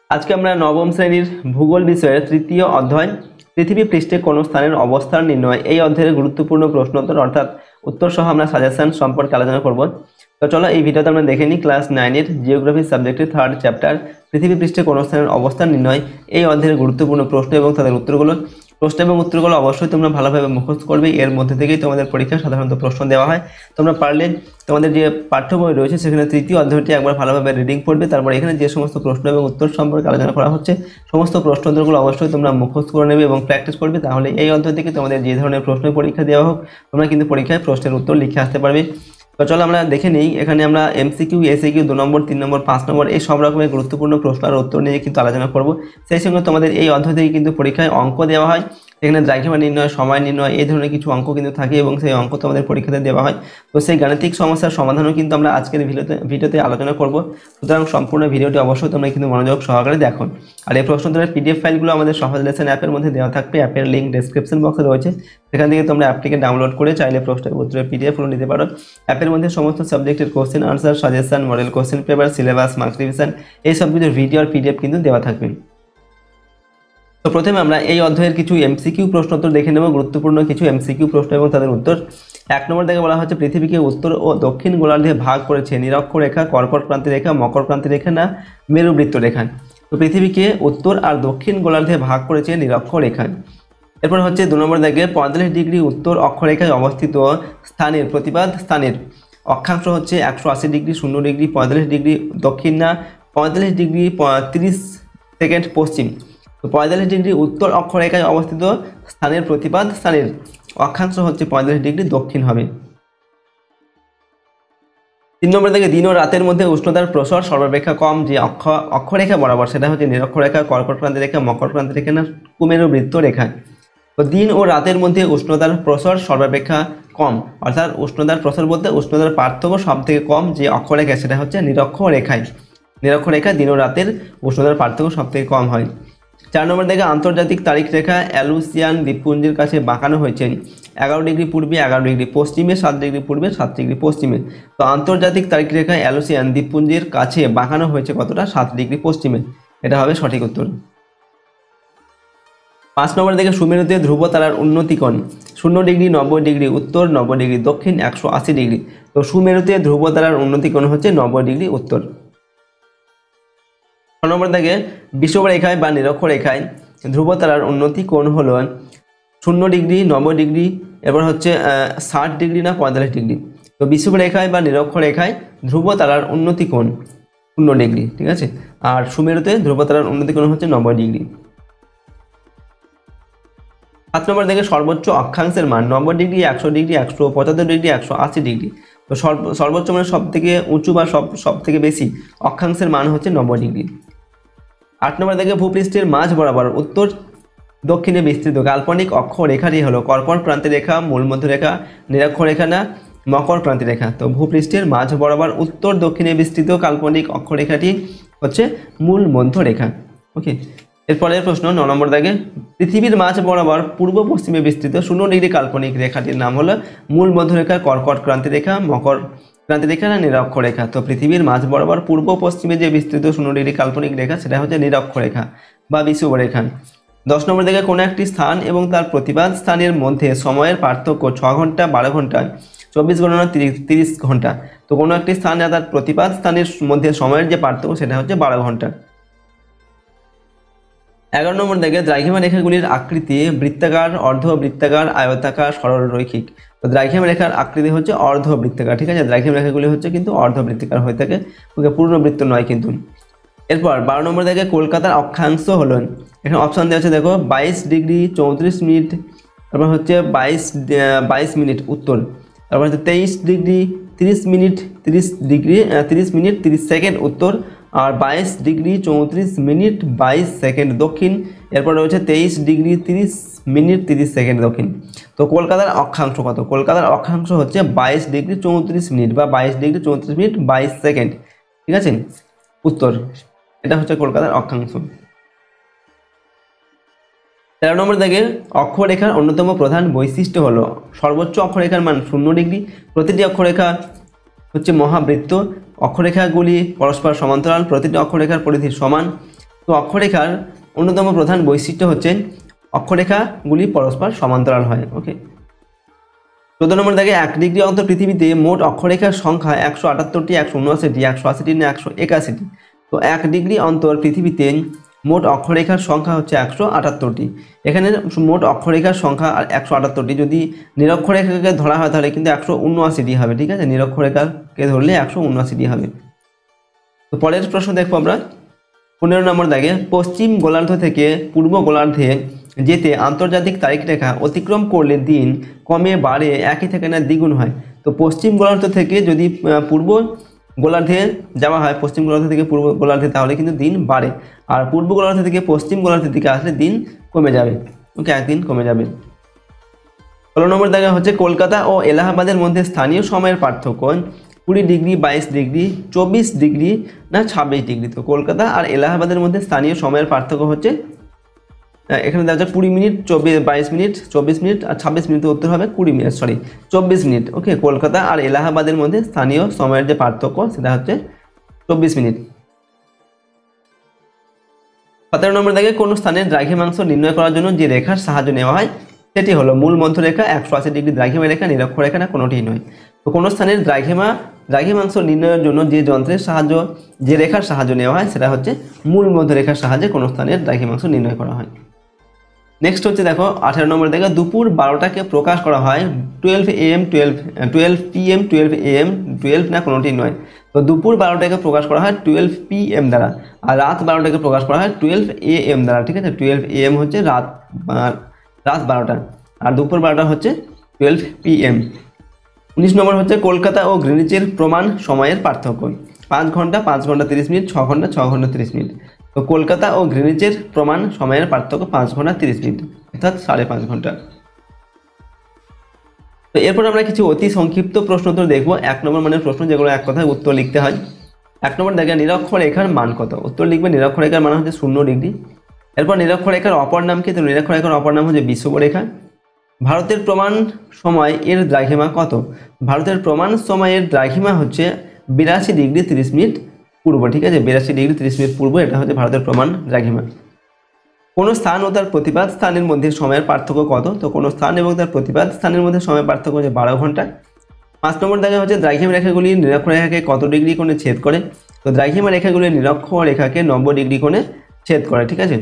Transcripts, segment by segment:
আজকে আমরা নবম শ্রেণীর ভূগোল বিষয়ের তৃতীয় অধ্যায় পৃথিবী পৃষ্ঠে কোন স্থানের অবস্থান নির্ণয় এই অধ্যায়ের গুরুত্বপূর্ণ প্রশ্নোত্তর অর্থাৎ উত্তর সহ আমরা সাজেশন সম্পর্কে আলোচনা করব। তো চলো এই ভিডিওতে আমরা দেখে নিই ক্লাস 9 জিওগ্রাফি সাবজেক্টের 3rd চ্যাপ্টার পৃথিবী পৃষ্ঠে কোন স্থানের অবস্থান নির্ণয় এই অধ্যায়ের গুরুত্বপূর্ণ প্রশ্ন এবং তাদের উত্তরগুলো। প্রশ্ন এবং উত্তরগুলো অবশ্যই তোমরা ভালোভাবে মুখস্থ করবে, এর মধ্যে থেকেই তোমাদের পরীক্ষায় সাধারণত প্রশ্ন দেওয়া হয়। তোমরা পারলে তোমাদের যে পাঠ্য বই রয়েছে সেখানে তৃতীয় অধ্যায়টি একবার ভালোভাবে রিডিং পড়বে, তারপর এখানে যে সমস্ত প্রশ্ন এবং উত্তর সম্পর্কে আলোচনা করা হচ্ছে সমস্ত প্রশ্ন উত্তরগুলো অবশ্যই তোমরা মুখস্থ করে নেবে এবং প্র্যাকটিস করবে। তাহলে এই অধ্যায় থেকে তোমাদের যে ধরনের প্রশ্নের পরীক্ষা দেওয়া হোক তোমরা কিন্তু পরীক্ষায় প্রশ্নের উত্তর লিখে আসতে পারবে। তো চলো আমরা দেখে নিই, এখানে আমরা এমসিকিউ, এসিকিউ, 2 নম্বর, 3 নম্বর, 5 নম্বর এই সব রকমের গুরুত্বপূর্ণ প্রশ্ন আর উত্তর নিয়ে কিন্তু আলোচনা করব। সেই সঙ্গে তোমাদের এই অধ্যায় থেকে কিন্তু পরীক্ষায় অঙ্ক দেওয়া হয়, এখানে দ্রাঘিমা নির্ণয়, সময় নির্ণয় এই ধরনের কিছু অঙ্ক কিন্তু থাকে এবং সেই অঙ্ক তোমাদের পরীক্ষাতে দেওয়া হয়। তো সেই গাণিতিক সমস্যার সমাধানও কিন্তু আমরা আজকের ভিডিওতে আলোচনা করব। সুতরাং সম্পূর্ণ ভিডিওটি অবশ্যই তোমরা কিন্তু মনোযোগ সহকারে দেখো। আর এই প্রশ্নোত্তরের পিডিএফ ফাইলগুলো আমাদের সহজ লেসন অ্যাপের মধ্যে দেওয়া থাকবে, অ্যাপের লিঙ্ক ডেসক্রিপশন বক্সে রয়েছে, সেখান থেকে তোমরা অ্যাপটিকে ডাউনলোড করে চাইলে প্রশ্নের উত্তরের পিডিএফগুলো নিতে পারো। অ্যাপের মধ্যে সমস্ত সাবজেক্টের question answer, suggestion, model question paper, syllabus, marks revision এই সব কিছুর ভিডিও আর পিডিএফ কিন্তু দেওয়া থাকবে। তো প্রথমে আমরা এই অধ্যায়ের কিছু এমসিকিউ প্রশ্ন উত্তর দেখে নেব, গুরুত্বপূর্ণ কিছু এমসিকিউ প্রশ্ন এবং তাদের উত্তর। 1 নম্বর থেকে বলা হচ্ছে পৃথিবীকে উত্তর ও দক্ষিণ গোলার্ধে ভাগ করেছে নিরক্ষরেখা, কর্কট ক্রান্তি রেখা, মকর ক্রান্তি রেখা না মেরুবৃত্ত রেখা। তো পৃথিবীকে উত্তর আর দক্ষিণ গোলার্ধে ভাগ করেছে নিরক্ষরেখা। এরপর হচ্ছে 2 নম্বর থেকে 45 ডিগ্রি উত্তর অক্ষরেখায় অবস্থিত স্থানের প্রতিবাদ স্থানের অক্ষাংশ হচ্ছে 180 ডিগ্রি, 0 ডিগ্রি, 45 ডিগ্রি দক্ষিণ না 45 ডিগ্রি 30 সেকেন্ড পশ্চিম। তো 45 ডিগ্রি উত্তর অক্ষরেখায় অবস্থিত স্থানের প্রতিবাদ স্থানের অক্ষাংশ হচ্ছে 45 ডিগ্রি দক্ষিণ হবে। 3 নম্বর থেকে দিন ও রাতের মধ্যে উষ্ণতার প্রসার সর্বাপেক্ষা কম যে অক্ষরেখা বরাবর সেটা হচ্ছে নিরক্ষরেখা, কর্কট ক্রান্তি রেখা, মকর ক্রান্তি রেখা না কুমেরুবৃত্ত রেখা। তো দিন ও রাতের মধ্যে উষ্ণতার প্রসার সর্বাপেক্ষা কম, অর্থাৎ উষ্ণতার প্রসার বলতে উষ্ণতার পার্থক্য সব থেকে কম যে অক্ষরেখা সেটা হচ্ছে নিরক্ষরেখায়। নিরক্ষরেখায় দিন ও রাতের উষ্ণতার পার্থক্য সব থেকে কম হয়। 4 নম্বর থেকে আন্তর্জাতিক তারিখ রেখা অ্যালুসিয়ান দ্বীপপুঞ্জের কাছে বাঁকানো হয়েছে 11 ডিগ্রি পূর্বে, 11 ডিগ্রি পশ্চিমে, 7 ডিগ্রি পূর্বে, 7 ডিগ্রি পশ্চিমে। তো আন্তর্জাতিক তারিখ রেখা অ্যালুসিয়ান দ্বীপপুঞ্জের কাছে বাঁকানো হয়েছে কতটা? 7 ডিগ্রি পশ্চিমে। এটা হবে সঠিক উত্তর। 5 নম্বর থেকে সুমেরুতে ধ্রুব তারার উন্নতি কোণ 0 ডিগ্রি, 90 ডিগ্রি উত্তর, 90 ডিগ্রি দক্ষিণ, 180 ডিগ্রি। তো সুমেরুতে ধ্রুব তারার উন্নতি কোণ হচ্ছে 90 ডিগ্রি উত্তর। 6 নম্বর থেকে বিষুবরেখায় বা নিরক্ষরেখায় ধ্রুব তারার উন্নতি কোণ হলো 0 ডিগ্রি, 90 ডিগ্রি, এরপর হচ্ছে 60 ডিগ্রি না 45 ডিগ্রি। তো বিষুবরেখায় বা নিরক্ষরেখায় ধ্রুব তারার উন্নতি কোণ 0 ডিগ্রি, ঠিক আছে। আর সুমেরুতে ধ্রুব তারার উন্নতি কোণ হচ্ছে 90 ডিগ্রি। 7 নম্বর থেকে সর্বোচ্চ অক্ষাংশের মান 90 ডিগ্রি, 100 ডিগ্রি, 175 ডিগ্রি, 180 ডিগ্রি। তো সর্বোচ্চ মানে সব থেকে উঁচু বা সব থেকে বেশি অক্ষাংশের মান হচ্ছে 90 ডিগ্রি। 8 নম্বর থেকে ভূপৃষ্ঠের মাঝ বরাবর উত্তর দক্ষিণে বিস্তৃত কাল্পনিক অক্ষ রেখাটি হলো কর্কট ক্রান্তি রেখা, মূলমধ্যরেখা, নিরক্ষরেখা না মকর ক্রান্তি রেখা। তো ভূপৃষ্ঠের মাঝ বরাবর উত্তর দক্ষিণে বিস্তৃত কাল্পনিক অক্ষরেখাটি হচ্ছে মূল মধ্যরেখা। ওকে, এরপরের প্রশ্ন 9 নম্বর দাগে পৃথিবীর মাঝ বরাবর পূর্ব পশ্চিমে বিস্তৃত 0 ডিগ্রি কাল্পনিক রেখাটির নাম হলো মূল মধ্যরেখা, কর্কট ক্রান্তি রেখা, মকর ক্রান্তি রেখা না নিরক্ষরেখা। তো পৃথিবীর মাঝ বরাবর পূর্ব পশ্চিমে যে বিস্তৃত 0 ডিগ্রি কাল্পনিক রেখা সেটা হচ্ছে নিরক্ষরেখা বা বিষুবরেখা। 10 নম্বর থেকে কোনো একটি স্থান এবং তার প্রতিবাদ স্থানের মধ্যে সময়ের পার্থক্য 6 ঘন্টা, 12 ঘন্টা, 24 ঘন্টা, 30 ঘন্টা। তো কোনো একটি স্থান আর তার প্রতিবাদ স্থানের মধ্যে সময়ের যে পার্থক্য সেটা হচ্ছে 12 ঘন্টা। 11 নম্বর থেকে দ্রাঘিমা রেখাগুলির আকৃতি বৃত্তাকার, অর্ধবৃত্তাকার, আয়তাকার, সরলরৈখিক। তো দ্রাঘিমা রেখার আকৃতি হচ্ছে অর্ধবৃত্তাকার, ঠিক আছে। দ্রাঘিমা রেখাগুলি হচ্ছে কিন্তু অর্ধবৃত্তাকার হয়ে থাকে, ওকে পূর্ণবৃত্ত নয় কিন্তু। এরপর 12 নম্বর থেকে কলকাতার অক্ষাংশ হলো, এখানে অপশান দেওয়া আছে দেখো 22 ডিগ্রি 34 মিনিট, তারপর হচ্ছে 22 মিনিট উত্তর, তারপর হচ্ছে 23 degree 30 minute 30 degree 30 minute 30 second উত্তর, আর 22 ডিগ্রি 34 মিনিট 22 সেকেন্ড দক্ষিণ। এরপর রয়েছে 23 ডিগ্রি 30 মিনিট 30 সেকেন্ড দক্ষিণ। তো কলকাতার অক্ষাংশ কত? কলকাতার অক্ষাংশ হচ্ছে 22 ডিগ্রি 34 মিনিট বা 22 ডিগ্রি 34 মিনিট 22 সেকেন্ড, ঠিক আছে উত্তর। এটা হচ্ছে কলকাতার অক্ষাংশ। 13 নম্বর থেকে অক্ষরেখার অন্যতম প্রধান বৈশিষ্ট্য হলো সর্বোচ্চ অক্ষরেখার মান 0 ডিগ্রি, প্রতিটি অক্ষরেখা হচ্ছে মহাবৃত্ত, অক্ষরেখাগুলি পরস্পর সমান্তরাল, প্রতিটি অক্ষরেখার পরিধি সমান, তো অক্ষরেখার অন্যতম প্রধান বৈশিষ্ট্য হচ্ছে অক্ষরেখাগুলি পরস্পর সমান্তরাল হয়। ওকে, 14 নম্বর দাগে 1 ডিগ্রি অন্তর পৃথিবীতে মোট অক্ষরেখার সংখ্যা 178টি, 179টি, 180টি না 181টি। তো 1 ডিগ্রি অন্তর পৃথিবীতে মোট অক্ষরেখার সংখ্যা হচ্ছে 178টি। এখানে মোট অক্ষরেখার সংখ্যা 178টি, যদি নিরক্ষরেখাকে ধরা হয় তাহলে কিন্তু 179টি হবে। ঠিক আছে, নিরক্ষরেখাকে ধরলে 179টি হবে। তো পরের প্রশ্ন দেখবো আমরা 15 নম্বর দাগে পশ্চিম গোলার্ধ থেকে পূর্ব গোলার্ধে যেতে আন্তর্জাতিক তারিখ রেখা অতিক্রম করলে দিন কমে বাড়ে একই থেকে না দ্বিগুণ হয়। তো পশ্চিম গোলার্ধ থেকে যদি পূর্ব গোলার্ধে যাওয়া হয়, পশ্চিম গোলার্ধ থেকে পূর্ব গোলার্ধে, তাহলে কিন্তু দিন বাড়ে, আর পূর্ব গোলার্ধ থেকে পশ্চিম গোলার্ধের দিকে আসলে দিন কমে যাবে। ওকে, একদিন কমে যাবে। 16 নম্বর দাগে হচ্ছে কলকাতা ও এলাহাবাদের মধ্যে স্থানীয় সময়ের পার্থক্য 20 ডিগ্রি, 22 ডিগ্রি, 24 ডিগ্রি না 26 ডিগ্রি। তো কলকাতা আর এলাহাবাদের মধ্যে স্থানীয় সময়ের পার্থক্য হচ্ছে এখানে দেখা যাচ্ছে 20 মিনিট, 22 মিনিট, 24 মিনিট আর 26 মিনিট। উত্তর হবে 20 মিনিট, 24 মিনিট। ওকে, কলকাতা আর এলাহাবাদের মধ্যে স্থানীয় সময়ের যে পার্থক্য সেটা হচ্ছে 24 মিনিট। 17 নম্বর দাগে কোন স্থানের দ্রাঘিমাংশ নির্ণয় করার জন্য যে রেখার সাহায্য নেওয়া হয় সেটি হলো মূল মধ্যরেখা, 180 ডিগ্রি দ্রাঘিমা রেখা, নিরক্ষরেখা না কোনোটিই নয়। তো কোনো স্থানের দ্রাঘিমাংশ নির্ণয়ের জন্য যে যন্ত্রের সাহায্য, যে রেখার সাহায্য নেওয়া হয় সেটা হচ্ছে মূল মধ্যরেখার সাহায্যে কোনো স্থানের দ্রাঘিমাংশ নির্ণয় করা হয়। নেক্সট হচ্ছে দেখো 18 নম্বর দেখো দুপুর 12টাকে প্রকাশ করা হয় 12 AM, 12 PM, 12 AM, 12 না কোনোটি নয়। তো দুপুর 12টাকে প্রকাশ করা হয় 12 PM দ্বারা, আর রাত 12টাকে প্রকাশ করা হয় 12 AM দ্বারা। ঠিক আছে, 12 AM হচ্ছে রাত 12টা, আর দুপুর 12টা হচ্ছে 12 PM। 19 নম্বর হচ্ছে কলকাতা ও গ্রিনিচের প্রমাণ সময়ের পার্থক্য 5 ঘন্টা, 5 ঘন্টা 30 মিনিট, 6 ঘন্টা, 6 ঘন্টা 30 মিনিট। তো কলকাতা ও গ্রিনিচের প্রমাণ সময়ের পার্থক্য 5 ঘন্টা 30 মিনিট, অর্থাৎ 5.5 ঘন্টা। তো এরপর আমরা কিছু অতি সংক্ষিপ্ত প্রশ্ন উত্তর দেখবো। 1 নম্বর মানের প্রশ্ন, যেগুলো এক কথায় উত্তর লিখতে হয়। 1 নম্বর দেখে নিরক্ষরেখার মান কত? উত্তর লিখবে নিরক্ষরেখার মান হচ্ছে 0 ডিগ্রি। এরপর নিরক্ষরেখার অপর নাম কি? তো নিরক্ষরেখার অপর নাম হচ্ছে বিষুবরেখা। ভারতের প্রমাণ সময় এর দ্রাঘিমা কত? ভারতের প্রমাণ সময়ের দ্রাঘিমা হচ্ছে 82 ডিগ্রি 30 মিনিট পূর্ব। ঠিক আছে, 82 ডিগ্রি 30 মিনিট পূর্ব, এটা হচ্ছে ভারতের প্রমাণ দ্রাঘিমা। কোন স্থান ও তার প্রতিপাদ স্থানের মধ্যে সময়ের পার্থক্য কত? তো কোন স্থান এবং তার প্রতিপাদ স্থানের মধ্যে সময়ের পার্থক্য হচ্ছে 12 ঘন্টা। 5 নম্বর দেখা হচ্ছে দ্রাঘিমা রেখাগুলি নিরক্ষরেখাকে কত ডিগ্রি কোণে ছেদ করে? তো দ্রাঘিমা রেখাগুলি নিরক্ষরেখাকে 90 ডিগ্রি কোণে ছেদ করে। ঠিক আছে।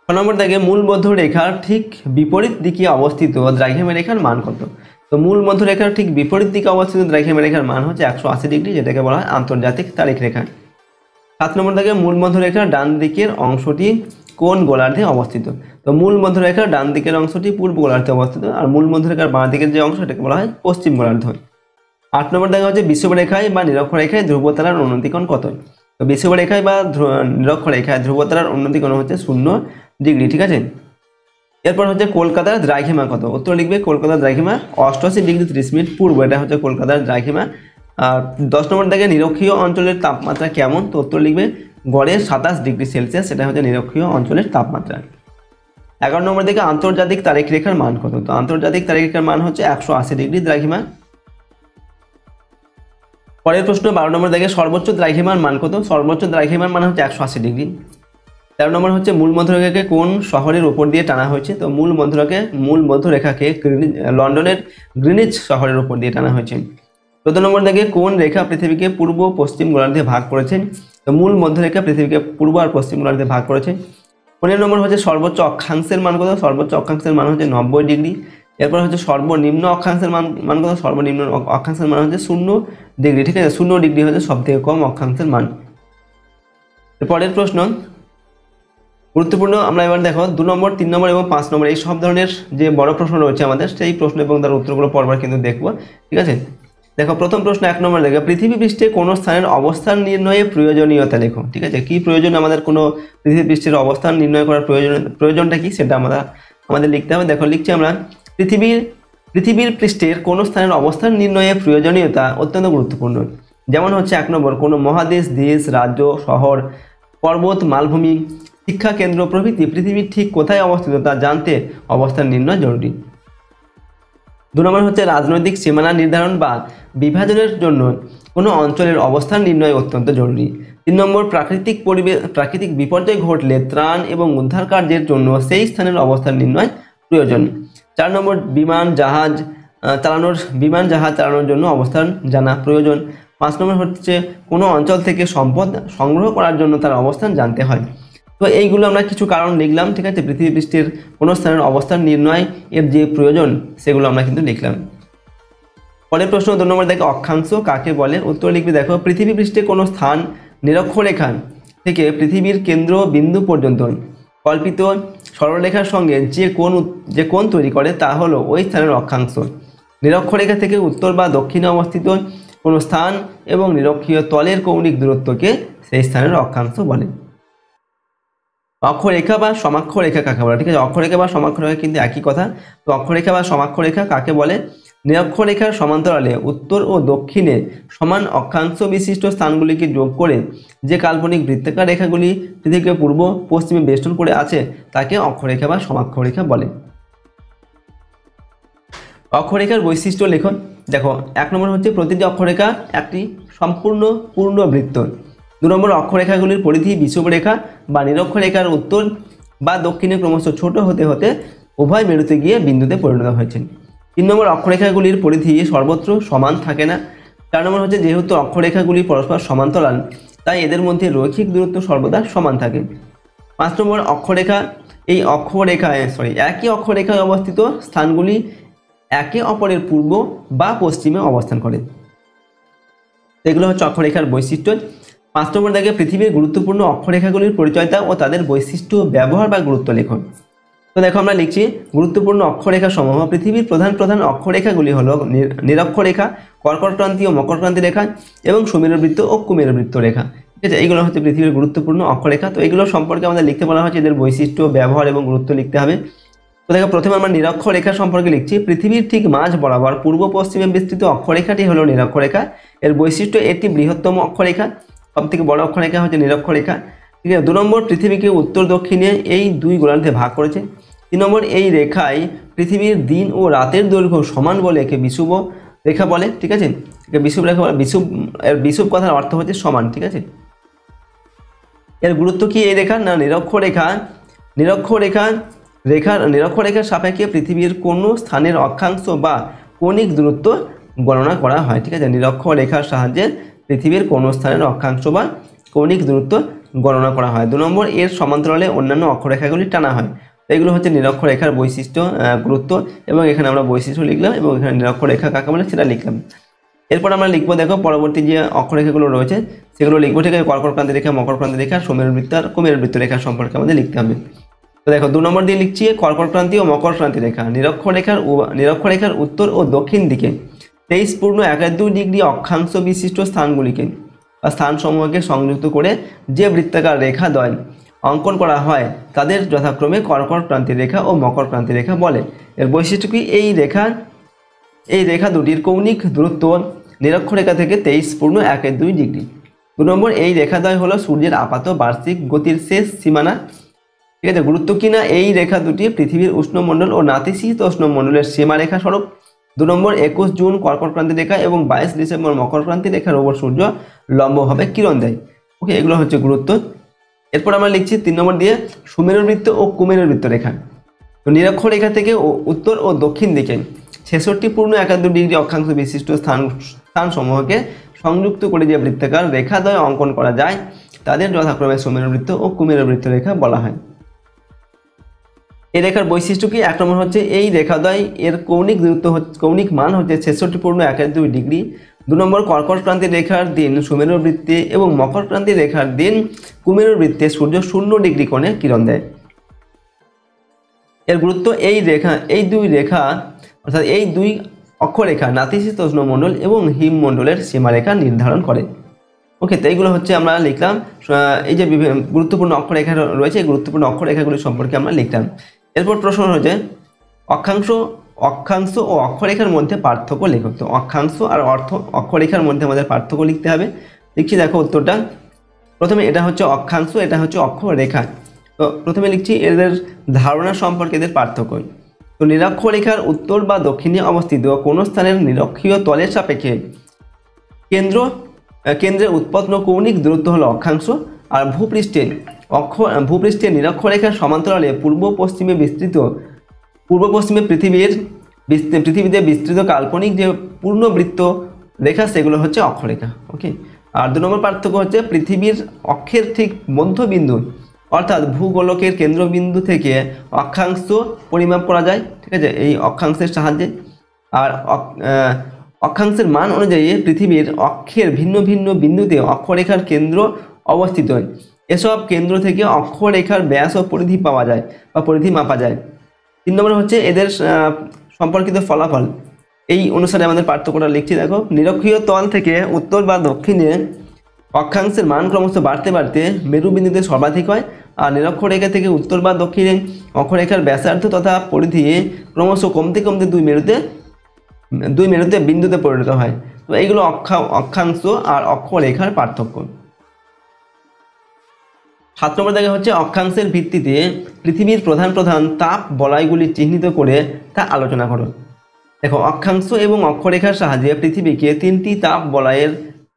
6 নম্বর দাগে মূল মধ্যরেখার ঠিক বিপরীত দিকে অবস্থিত দ্রাঘিমা রেখার মান কত? তো মূল মধ্যরেখার ঠিক বিপরীত দিকে অবস্থিত দ্রাঘিমা রেখার মান হচ্ছে 180 ডিগ্রি, যেটাকে বলা হয় আন্তর্জাতিক তারিখ রেখা। 7 নম্বর দাগে মূল মধ্যরেখার ডান দিকের অংশটি কোন গোলার্ধে অবস্থিত? তো মূল মধ্যরেখার ডান দিকের অংশটি পূর্ব গোলার্ধে অবস্থিত, আর মূল মধ্যরেখার বাঁ দিকের যে অংশ এটাকে বলা হয় পশ্চিম গোলার্ধ। 8 নম্বর দাগে হচ্ছে বিষুবরেখায় বা নিরক্ষরেখায় ধ্রুবতারার উন্নতিকোণ কত? তো বিষুবরেখায় বা নিরক্ষরেখায় ধ্রুবতারার উন্নতিকোণ হচ্ছে 0 ডিগ্রি। ঠিক আছে। এরপর হচ্ছে কলকাতার দ্রাঘিমা কত? উত্তর লিখবে কলকাতার দ্রাঘিমা 88 ডিগ্রি 30 মিনিট পূর্ব, এটা হচ্ছে কলকাতার দ্রাঘিমা। আর 10 নম্বর দাগে নিরক্ষীয় অঞ্চলের তাপমাত্রা কেমন? তো উত্তর লিখবে গড়ে 27 ডিগ্রি সেলসিয়াস, এটা হচ্ছে নিরক্ষীয় অঞ্চলের তাপমাত্রা। 11 নম্বর দিকে আন্তর্জাতিক তারিখ রেখার মান কত? তো আন্তর্জাতিক তারিখ রেখার মান হচ্ছে 180 ডিগ্রি দ্রাঘিমা। পরের প্রশ্ন 12 নম্বর দাগে সর্বোচ্চ দ্রাঘিমার মান কত? সর্বোচ্চ দ্রাঘিমার মান হচ্ছে 180 ডিগ্রি। 13 নম্বর হচ্ছে মূল মধ্যরেখাকে কোন শহরের উপর দিয়ে টানা হয়েছে? তো মূল মধ্যরেখাকে লন্ডনের গ্রিনিচ শহরের উপর দিয়ে টানা হয়েছে। 14 নম্বর দাগে কোন রেখা পৃথিবীকে পূর্ব পশ্চিম গোলার্ধে ভাগ করেছে? তো মূল মধ্যরেখা পৃথিবীকে পূর্ব আর পশ্চিম গোলার্ধে ভাগ করেছে। 15 নম্বর হচ্ছে সর্বোচ্চ অক্ষাংশের মান কত? সর্বোচ্চ অক্ষাংশের মান হচ্ছে 90 ডিগ্রি। এরপর হচ্ছে সর্বনিম্ন অক্ষাংশের মান কত? সর্বনিম্ন অক্ষাংশের মান হচ্ছে 0 ডিগ্রি। ঠিক আছে, 0 ডিগ্রি হচ্ছে সব থেকে কম অক্ষাংশের মান। পরের প্রশ্ন গুরুত্বপূর্ণ, আমরা এবার দেখো 2 নম্বর, 3 নম্বর এবং 5 নম্বর এই সব ধরনের যে বড় প্রশ্ন রয়েছে আমাদের, সেই প্রশ্ন এবং তার উত্তরগুলো পরপর কিন্তু দেখবো। ঠিক আছে, দেখো প্রথম প্রশ্ন 1 নম্বর দেখো পৃথিবী পৃষ্ঠে কোন স্থানের অবস্থান নির্ণয়ে প্রয়োজনীয়তা লেখো। ঠিক আছে, কি প্রয়োজন আমাদের কোনো পৃথিবী পৃষ্ঠের অবস্থান নির্ণয় করার প্রয়োজনটা কি সেটা আমাদের লিখতে হবে। দেখো লিখছি আমরা পৃথিবীর পৃষ্ঠের কোন স্থানের অবস্থান নির্ণয়ে প্রয়োজনীয়তা অত্যন্ত গুরুত্বপূর্ণ। যেমন হচ্ছে 1 নম্বর কোনো মহাদেশ, দেশ, রাজ্য, শহর, পর্বত, মালভূমি, শিক্ষা কেন্দ্র প্রভৃতি পৃথিবীর ঠিক কোথায় অবস্থিত তা জানতে অবস্থান নির্ণয় জরুরি। 2 নম্বর হচ্ছে রাজনৈতিক সীমানা নির্ধারণ বা বিভাজনের জন্য কোনো অঞ্চলের অবস্থান নির্ণয় অত্যন্ত জরুরি। 3 নম্বর প্রাকৃতিক বিপর্যয় ঘটলে ত্রাণ এবং উদ্ধার কার্যের জন্য সেই স্থানের অবস্থান নির্ণয় প্রয়োজন। 4 নম্বর বিমান জাহাজ চালানোর জন্য অবস্থান জানা প্রয়োজন। 5 নম্বর হচ্ছে কোনো অঞ্চল থেকে সম্পদ সংগ্রহ করার জন্য তার অবস্থান জানতে হয়। তো এইগুলো আমরা কিছু কারণ লিখলাম, ঠিক আছে। পৃথিবী পৃষ্ঠের কোনো স্থানের অবস্থান নির্ণয় এর যে প্রয়োজন সেগুলো আমরা কিন্তু লিখলাম। পরের প্রশ্ন 2 নম্বর দেখো, অক্ষাংশ কাকে বলে? উত্তর লিখবে দেখো, পৃথিবী পৃষ্ঠে কোনো স্থান নিরক্ষরেখা থেকে পৃথিবীর কেন্দ্র বিন্দু পর্যন্ত কল্পিত সরলরেখার সঙ্গে যে কোণ তৈরি করে তা হলো ওই স্থানের অক্ষাংশ। নিরক্ষরেখা থেকে উত্তর বা দক্ষিণে অবস্থিত কোনো স্থান এবং নিরক্ষীয় তলের কৌণিক দূরত্বকে সেই স্থানের অক্ষাংশ বলে। অক্ষরেখা বা সমাক্ষরেখা কাকে বলে? ঠিক আছে, অক্ষরেখা বা সমাক্ষরেখা কিন্তু একই কথা। তো অক্ষরেখা বা সমাক্ষরেখা কাকে বলে? নিরক্ষরেখার সমান্তরালে উত্তর ও দক্ষিণে সমান অক্ষাংশ বিশিষ্ট স্থানগুলিকে যোগ করে যে কাল্পনিক বৃত্তাকার রেখাগুলি পৃথিবীকে পূর্ব পশ্চিমে বেষ্টন করে আছে তাকে অক্ষরেখা বা সমাক্ষরেখা বলে। অক্ষরেখার বৈশিষ্ট্য লেখন। দেখো, 1 নম্বর হচ্ছে প্রতিটি অক্ষরেখা একটি সম্পূর্ণ পূর্ণ বৃত্ত। 2 নম্বর অক্ষরেখাগুলির পরিধি বিষুবরেখা বা নিরক্ষরেখার উত্তর বা দক্ষিণে ক্রমশ ছোট হতে হতে উভয় মেরুতে গিয়ে বিন্দুতে পরিণত হয়েছে। 3 নম্বর অক্ষরেখাগুলির পরিধি সর্বত্র সমান থাকে না। 4 নম্বর হচ্ছে যেহেতু অক্ষরেখাগুলি পরস্পর সমান্তরাল তাই এদের মধ্যে রৈখিক দূরত্ব সর্বদা সমান থাকে। 5 নম্বর একই অক্ষরেখায় অবস্থিত স্থানগুলি একে অপরের পূর্ব বা পশ্চিমে অবস্থান করে। এগুলো হচ্ছে অক্ষরেখার বৈশিষ্ট্য। 5 নম্বর দেখে পৃথিবীর গুরুত্বপূর্ণ অক্ষরেখাগুলির পরিচয়তা ও তাদের বৈশিষ্ট্য, ব্যবহার বা গুরুত্ব লেখন। তো দেখো, আমরা লিখছি গুরুত্বপূর্ণ অক্ষরেখা সমূহ। পৃথিবীর প্রধান অক্ষরেখাগুলি হলো নিরক্ষরেখা, কর্কটক্রান্তি ও মকরক্রান্তি রেখা এবং সুমেরুবৃত্ত ও কুমেরুবৃত্ত রেখা। ঠিক আছে, এইগুলো হচ্ছে পৃথিবীর গুরুত্বপূর্ণ অক্ষরেখা। তো এগুলো সম্পর্কে আমাদের লিখতে বলা হচ্ছে, এদের বৈশিষ্ট্য, ব্যবহার এবং গুরুত্ব লিখতে হবে। তো দেখো, প্রথমে আমরা নিরক্ষরেখা সম্পর্কে লিখছি। পৃথিবীর ঠিক মাঝ বরাবর পূর্ব পশ্চিমে বিস্তৃত অক্ষরেখাটি হলো নিরক্ষরেখা। এর বৈশিষ্ট্য, এটি বৃহত্তম অক্ষরেখা, সবথেকে বড় অক্ষরেখা হচ্ছে নিরক্ষরেখা। ঠিক আছে। 2 নম্বর, পৃথিবীকে উত্তর দক্ষিণে এই 2 গোলার্ধে ভাগ করেছে। 3 নম্বর, এই রেখায় পৃথিবীর দিন ও রাতের দৈর্ঘ্য সমান বলে একে বিষুব রেখা বলে। ঠিক আছে, একে বিষুব রেখা বলে। বিষুব কথার অর্থ হচ্ছে সমান। ঠিক আছে। এর গুরুত্ব কি এই রেখা? না, নিরক্ষরেখার সাপেক্ষে পৃথিবীর কোনো স্থানের অক্ষাংশ বা কৌণিক দূরত্ব গণনা করা হয়। ঠিক আছে, নিরক্ষরেখার সাহায্যে পৃথিবীর কোনো স্থানের অক্ষাংশ বা কৌণিক দূরত্ব গণনা করা হয়। 2 নম্বর, এর সমান্তরালে অন্যান্য অক্ষরেখাগুলি টানা হয়। তো এগুলো হচ্ছে নিরক্ষরেখার বৈশিষ্ট্য, গুরুত্ব, এবং এখানে আমরা বৈশিষ্ট্য লিখলাম এবং এখানে নিরক্ষরেখা কাকে বলে সেটা লিখলাম। এরপর আমরা লিখবো, দেখো পরবর্তী যে অক্ষরেখাগুলো রয়েছে সেগুলো লিখবো। ঠিক আছে, কর্কটক্রান্তি রেখা, মকরক্রান্তি রেখা, সুমেরুবৃত্ত আর কুমেরুবৃত্ত রেখা সম্পর্কে আমাদের লিখতে হবে। তো দেখো, 2 নম্বর দিয়ে লিখছি কর্কটক্রান্তি ও মকরক্রান্তি রেখা। নিরক্ষরেখার উত্তর ও দক্ষিণ দিকে 23.12 ডিগ্রি অক্ষাংশ বিশিষ্ট স্থানগুলিকে বা স্থানসমূহকে সংযুক্ত করে যে বৃত্তাকার রেখা দ্বয় অঙ্কন করা হয় তাদের যথাক্রমে কর্কটক্রান্তি রেখা ও মকরক্রান্তি রেখা বলে। এর বৈশিষ্ট্য কি? এই রেখা দুটির কৌণিক দূরত্ব নিরক্ষরেখা থেকে 23.12 ডিগ্রি। 2 নম্বর, এই রেখাদ্বয় হলো সূর্যের আপাত বার্ষিক গতির শেষ সীমানা। ঠিক আছে। গুরুত্ব কিনা? এই রেখা দুটি পৃথিবীর উষ্ণমণ্ডল ও নাতিশীতোষ্ণ মণ্ডলের সীমারেখা স্বরূপ। 2 নম্বর, 21 জুন কর্কটক্রান্তি রেখা এবং 22 ডিসেম্বর মকরক্রান্তি রেখার ওপর সূর্য লম্বভাবে কিরণ দেয়। ওকে, এগুলো হচ্ছে গুরুত্ব। এরপর আমরা লিখছি 3 নম্বর দিয়ে সুমেরুবৃত্ত ও কুমেরুবৃত্ত রেখা। তো নিরক্ষরেখা থেকে উত্তর ও দক্ষিণ দিকে 66.12 ডিগ্রি অক্ষাংশ বিশিষ্ট স্থানসমূহকে সংযুক্ত করে যে বৃত্তাকার রেখাদ্বয় অঙ্কন করা যায় তাদের যথাক্রমে সুমেরুবৃত্ত ও কুমেরুবৃত্ত রেখা বলা হয়। এই রেখার বৈশিষ্ট্য কি? 1 নম্বর হচ্ছে এই রেখাদ্বয় এর কৌণিক মান হচ্ছে 66.12 ডিগ্রি। 2 নম্বর, কর্কটক্রান্তি রেখার দিন সুমেরুবৃত্তে এবং মকরক্রান্তি রেখার দিন কুমেরুবৃত্তে সূর্য 0 ডিগ্রি কোণে কিরণ দেয়। এর গুরুত্ব, এই দুই অক্ষরেখা নাতিশীতোষ্ণ মণ্ডল এবং হিমমণ্ডলের সীমারেখা নির্ধারণ করে। ওকে, তো এইগুলো হচ্ছে আমরা লিখলাম। এই যে গুরুত্বপূর্ণ অক্ষরেখা রয়েছে, এই গুরুত্বপূর্ণ অক্ষরেখাগুলি সম্পর্কে আমরা লিখলাম। এরপর প্রশ্ন হচ্ছে অক্ষাংশ ও অক্ষরেখার মধ্যে পার্থক্য লেখো। তো অক্ষাংশ আর অক্ষরেখার মধ্যে আমাদের পার্থক্য লিখতে হবে। লিখছি, দেখো উত্তরটা। প্রথমে এটা হচ্ছে অক্ষাংশ, এটা হচ্ছে অক্ষরেখা। তো প্রথমে লিখছি এদের ধারণা সম্পর্কে, এদের পার্থক্য। তো নিরক্ষরেখার উত্তর বা দক্ষিণে অবস্থিত কোনো স্থানের নিরক্ষীয় তলের সাপেক্ষে কেন্দ্র কেন্দ্রের উৎপন্ন কৌণিক দূরত্ব হলো অক্ষাংশ। আর ভূপৃষ্ঠে নিরক্ষরেখার সমান্তরালে পূর্ব পশ্চিমে পৃথিবীতে বিস্তৃত কাল্পনিক যে পূর্ণবৃত্ত রেখা সেগুলো হচ্ছে অক্ষরেখা। ওকে। আর 2 নম্বর পার্থক্য হচ্ছে পৃথিবীর অক্ষের ঠিক মধ্যবিন্দু অর্থাৎ ভূগোলকের কেন্দ্রবিন্দু থেকে অক্ষাংশ পরিমাপ করা যায়, ঠিক আছে, এই অক্ষাংশের সাহায্যে। আর অক্ষাংশের মান অনুযায়ী পৃথিবীর অক্ষের ভিন্ন ভিন্ন বিন্দুতে অক্ষরেখার কেন্দ্র অবস্থিত। এসব কেন্দ্র থেকে অক্ষরেখার ব্যাস ও পরিধি পাওয়া যায় বা পরিধি মাপা যায়। 3 নম্বর হচ্ছে এদের সম্পর্কিত ফলাফল। এই অনুসারে আমাদের পার্থক্যটা লিখছি। দেখো, নিরক্ষীয় তল থেকে উত্তর বা দক্ষিণে অক্ষাংশের মান ক্রমশ বাড়তে বাড়তে মেরুবিন্দুতে সর্বাধিক হয়। আর নিরক্ষরেখা থেকে উত্তর বা দক্ষিণে অক্ষরেখার ব্যাসার্ধ তথা পরিধি ক্রমশ কমতে কমতে দুই মেরুতে বিন্দুতে পরিণত হয়। তো এইগুলো অক্ষাংশ আর অক্ষরেখার পার্থক্য। 7 নম্বর দেখা হচ্ছে অক্ষাংশের ভিত্তিতে পৃথিবীর প্রধান প্রধান তাপ বলয়গুলি চিহ্নিত করে তা আলোচনা করো। দেখো, অক্ষাংশ এবং অক্ষরেখার সাহায্যে পৃথিবীকে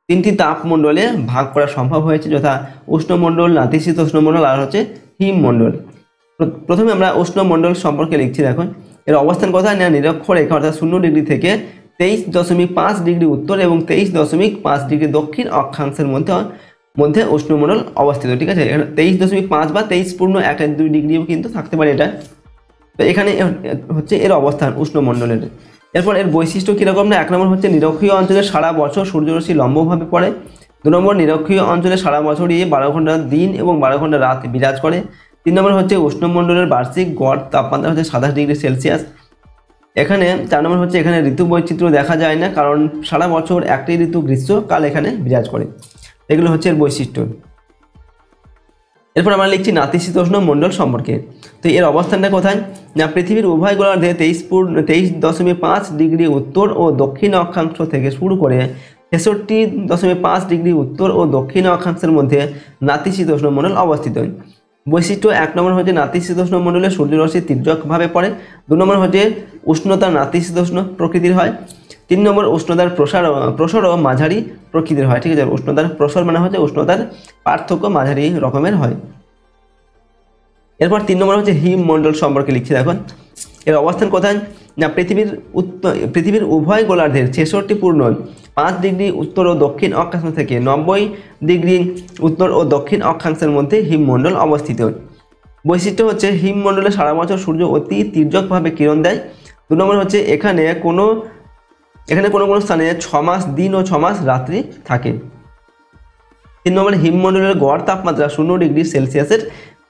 3টি তাপমণ্ডলে ভাগ করা সম্ভব হয়েছে, যথা উষ্ণমণ্ডল, নাতিশীতোষ্ণমণ্ডল আর হচ্ছে হিমমণ্ডল। প্রথমে আমরা উষ্ণমণ্ডল সম্পর্কে লিখছি। দেখো, এর অবস্থান কোথায় না নিরক্ষরেখা অর্থাৎ 0 ডিগ্রি থেকে 23.5 ডিগ্রি উত্তর এবং 23.5 ডিগ্রি দক্ষিণ অক্ষাংশের মধ্যে উষ্ণমণ্ডল অবস্থিত। ঠিক আছে, 23.5 বা 23.12 ডিগ্রিও কিন্তু থাকতে পারে এটা। তো এখানে হচ্ছে এর অবস্থান উষ্ণমণ্ডলের। এরপর এর বৈশিষ্ট্য কীরকম না, 1 নম্বর হচ্ছে নিরক্ষীয় অঞ্চলে সারা বছর সূর্যরশ্মি লম্বভাবে পড়ে। 2 নম্বর নিরক্ষীয় অঞ্চলে সারা বছরই 12 ঘন্টা দিন এবং 12 ঘন্টা রাত বিরাজ করে। 3 নম্বর হচ্ছে উষ্ণমণ্ডলের বার্ষিক গড় তাপমাত্রা হচ্ছে 27 ডিগ্রি সেলসিয়াস। এখানে 4 নম্বর হচ্ছে এখানে ঋতু বৈচিত্র্য দেখা যায় না, কারণ সারা বছর একটি ঋতু গ্রীষ্মকাল এখানে বিরাজ করে। এগুলো হচ্ছে এর বৈশিষ্ট্য। এরপর আমরা লিখছি নাতিশীতোষ্ণ মণ্ডল সম্পর্কে। তো এর অবস্থানটা কোথায় না পৃথিবীর উভয় গোলার্ধে 23.5 ডিগ্রি উত্তর ও দক্ষিণ অক্ষাংশ থেকে শুরু করে 66.5 ডিগ্রি উত্তর ও দক্ষিণ অক্ষাংশের মধ্যে নাতিশীতোষ্ণ মণ্ডল অবস্থিত। বৈশিষ্ট্য 1 নম্বর হচ্ছে নাতিশীতোষ্ণ মণ্ডলে সূর্যরশ্মি তির্যকভাবে পড়ে। 2 নম্বর হচ্ছে উষ্ণতা নাতিশীতোষ্ণ প্রকৃতির হয়। 3 নম্বর উষ্ণতার প্রসারও মাঝারি প্রকৃতির হয়। ঠিক আছে, উষ্ণতার প্রসার মানে হচ্ছে উষ্ণতার পার্থক্য মাঝারি রকমের হয়। এরপর 3 নম্বর হচ্ছে হিমমণ্ডল সম্পর্কে লিখছি। দেখুন, এর অবস্থান কোথায় না পৃথিবীর উভয় গোলার্ধের 66.5 ডিগ্রি উত্তর ও দক্ষিণ অক্ষাংশ থেকে 90 ডিগ্রি উত্তর ও দক্ষিণ অক্ষাংশের মধ্যে হিমমণ্ডল অবস্থিত। বৈশিষ্ট্য হচ্ছে হিমমণ্ডলে সারা বছর সূর্য অতি তির্যকভাবে কিরণ দেয়। 2 নম্বর হচ্ছে এখানে কোনো স্থানে 6 মাস দিন ও 6 মাস রাত্রি থাকে। 3 নম্বরে হিমমণ্ডলের গড় তাপমাত্রা 0 ডিগ্রি সেলসিয়াসের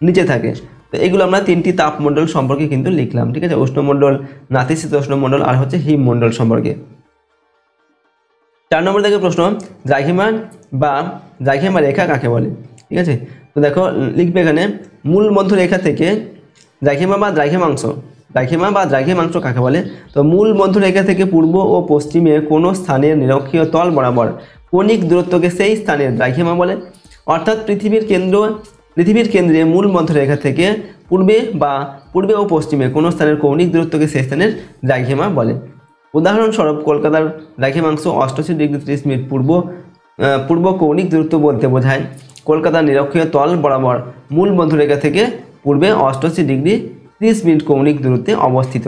নিচে থাকে। তো এগুলো আমরা 3টি তাপমণ্ডল সম্পর্কে কিন্তু লিখলাম। ঠিক আছে, উষ্ণমণ্ডল, নাতিশীতোষ্ণমণ্ডল আর হচ্ছে হিমমণ্ডল সম্পর্কে। 4 নম্বর থেকে প্রশ্ন, দ্রাঘিমা রেখা কাকে বলে? ঠিক আছে, তো দেখো লিখবে এখানে মূল মধ্য রেখা থেকে দ্রাঘিমা বা দ্রাঘিমাংশ কাকে বলে? তো মূল মধ্য রেখা থেকে পূর্ব ও পশ্চিমে কোনো স্থানের নিরক্ষীয় তল বরাবর কৌণিক দূরত্বকে সেই স্থানের দ্রাঘিমা বলে। অর্থাৎ পৃথিবীর কেন্দ্রে মূল মধ্য রেখা থেকে পূর্বে ও পশ্চিমে কোনো স্থানের কৌণিক দূরত্বকে সেই স্থানের দ্রাঘিমা বলে। উদাহরণস্বরূপ কলকাতার দ্রাঘিমাংশ 88 ডিগ্রি 30 মিনিট পূর্ব কৌণিক দূরত্ব বলতে বোঝায় কলকাতার নিরক্ষীয় তল বরাবর মূল মধ্যরেখা থেকে পূর্বে 88 ডিগ্রি 30 মিনিট কৌণিক দূরত্বে অবস্থিত।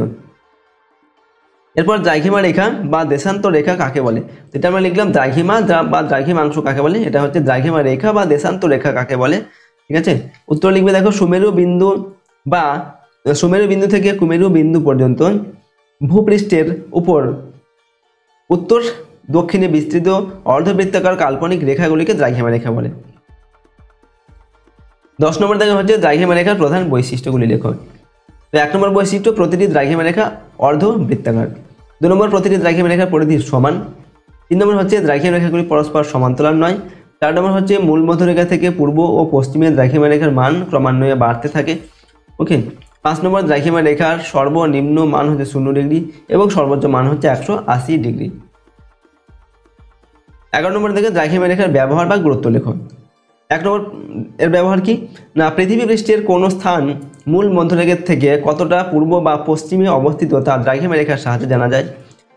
এরপর দ্রাঘিমা রেখা বা দেশান্ত রেখা কাকে বলে? যেটা আমরা লিখলাম দ্রাঘিমা বা দ্রাঘিমাংশ কাকে বলে, এটা হচ্ছে দ্রাঘিমা রেখা বা দেশান্ত রেখা কাকে বলে। ঠিক আছে, উত্তর লিখবে দেখো সুমেরু বিন্দু থেকে কুমেরু বিন্দু পর্যন্ত ভূপৃষ্ঠের উপর উত্তর দক্ষিণে বিস্তৃত অর্ধবৃত্তাকার কাল্পনিক রেখাগুলিকে দ্রাঘিমা রেখা বলে। 10 নম্বর দেখা হচ্ছে দ্রাঘিমা রেখার প্রধান বৈশিষ্ট্যগুলি লেখো। তো 1 নম্বর বৈশিষ্ট্য, প্রতিটি দ্রাঘিমা রেখা অর্ধবৃত্তাকার। 2 নম্বর, প্রতিটি দ্রাঘিমা রেখার পরিধি সমান। 3 নম্বর হচ্ছে দ্রাঘিমা রেখাগুলি পরস্পর সমান্তরাল নয়। 4 নম্বর হচ্ছে মূল মধ্যরেখা থেকে পূর্ব ও পশ্চিমে দ্রাঘিমা রেখার মান ক্রমান্বয়ে বাড়তে থাকে। ওকে। 5 নম্বর, দ্রাঘিমা রেখার সর্বনিম্ন মান হচ্ছে 0 ডিগ্রি এবং সর্বোচ্চ মান হচ্ছে 180 ডিগ্রি। 11 নম্বর থেকে দ্রাঘিমা রেখার ব্যবহার বা গুরুত্ব লেখো। 1 নম্বর এর ব্যবহার কি না পৃথিবী পৃষ্ঠের কোন স্থান মূল মধ্যরেখা থেকে কতটা পূর্ব বা পশ্চিমে অবস্থিত তা দ্রাঘিমা রেখার সাহায্যে জানা যায়।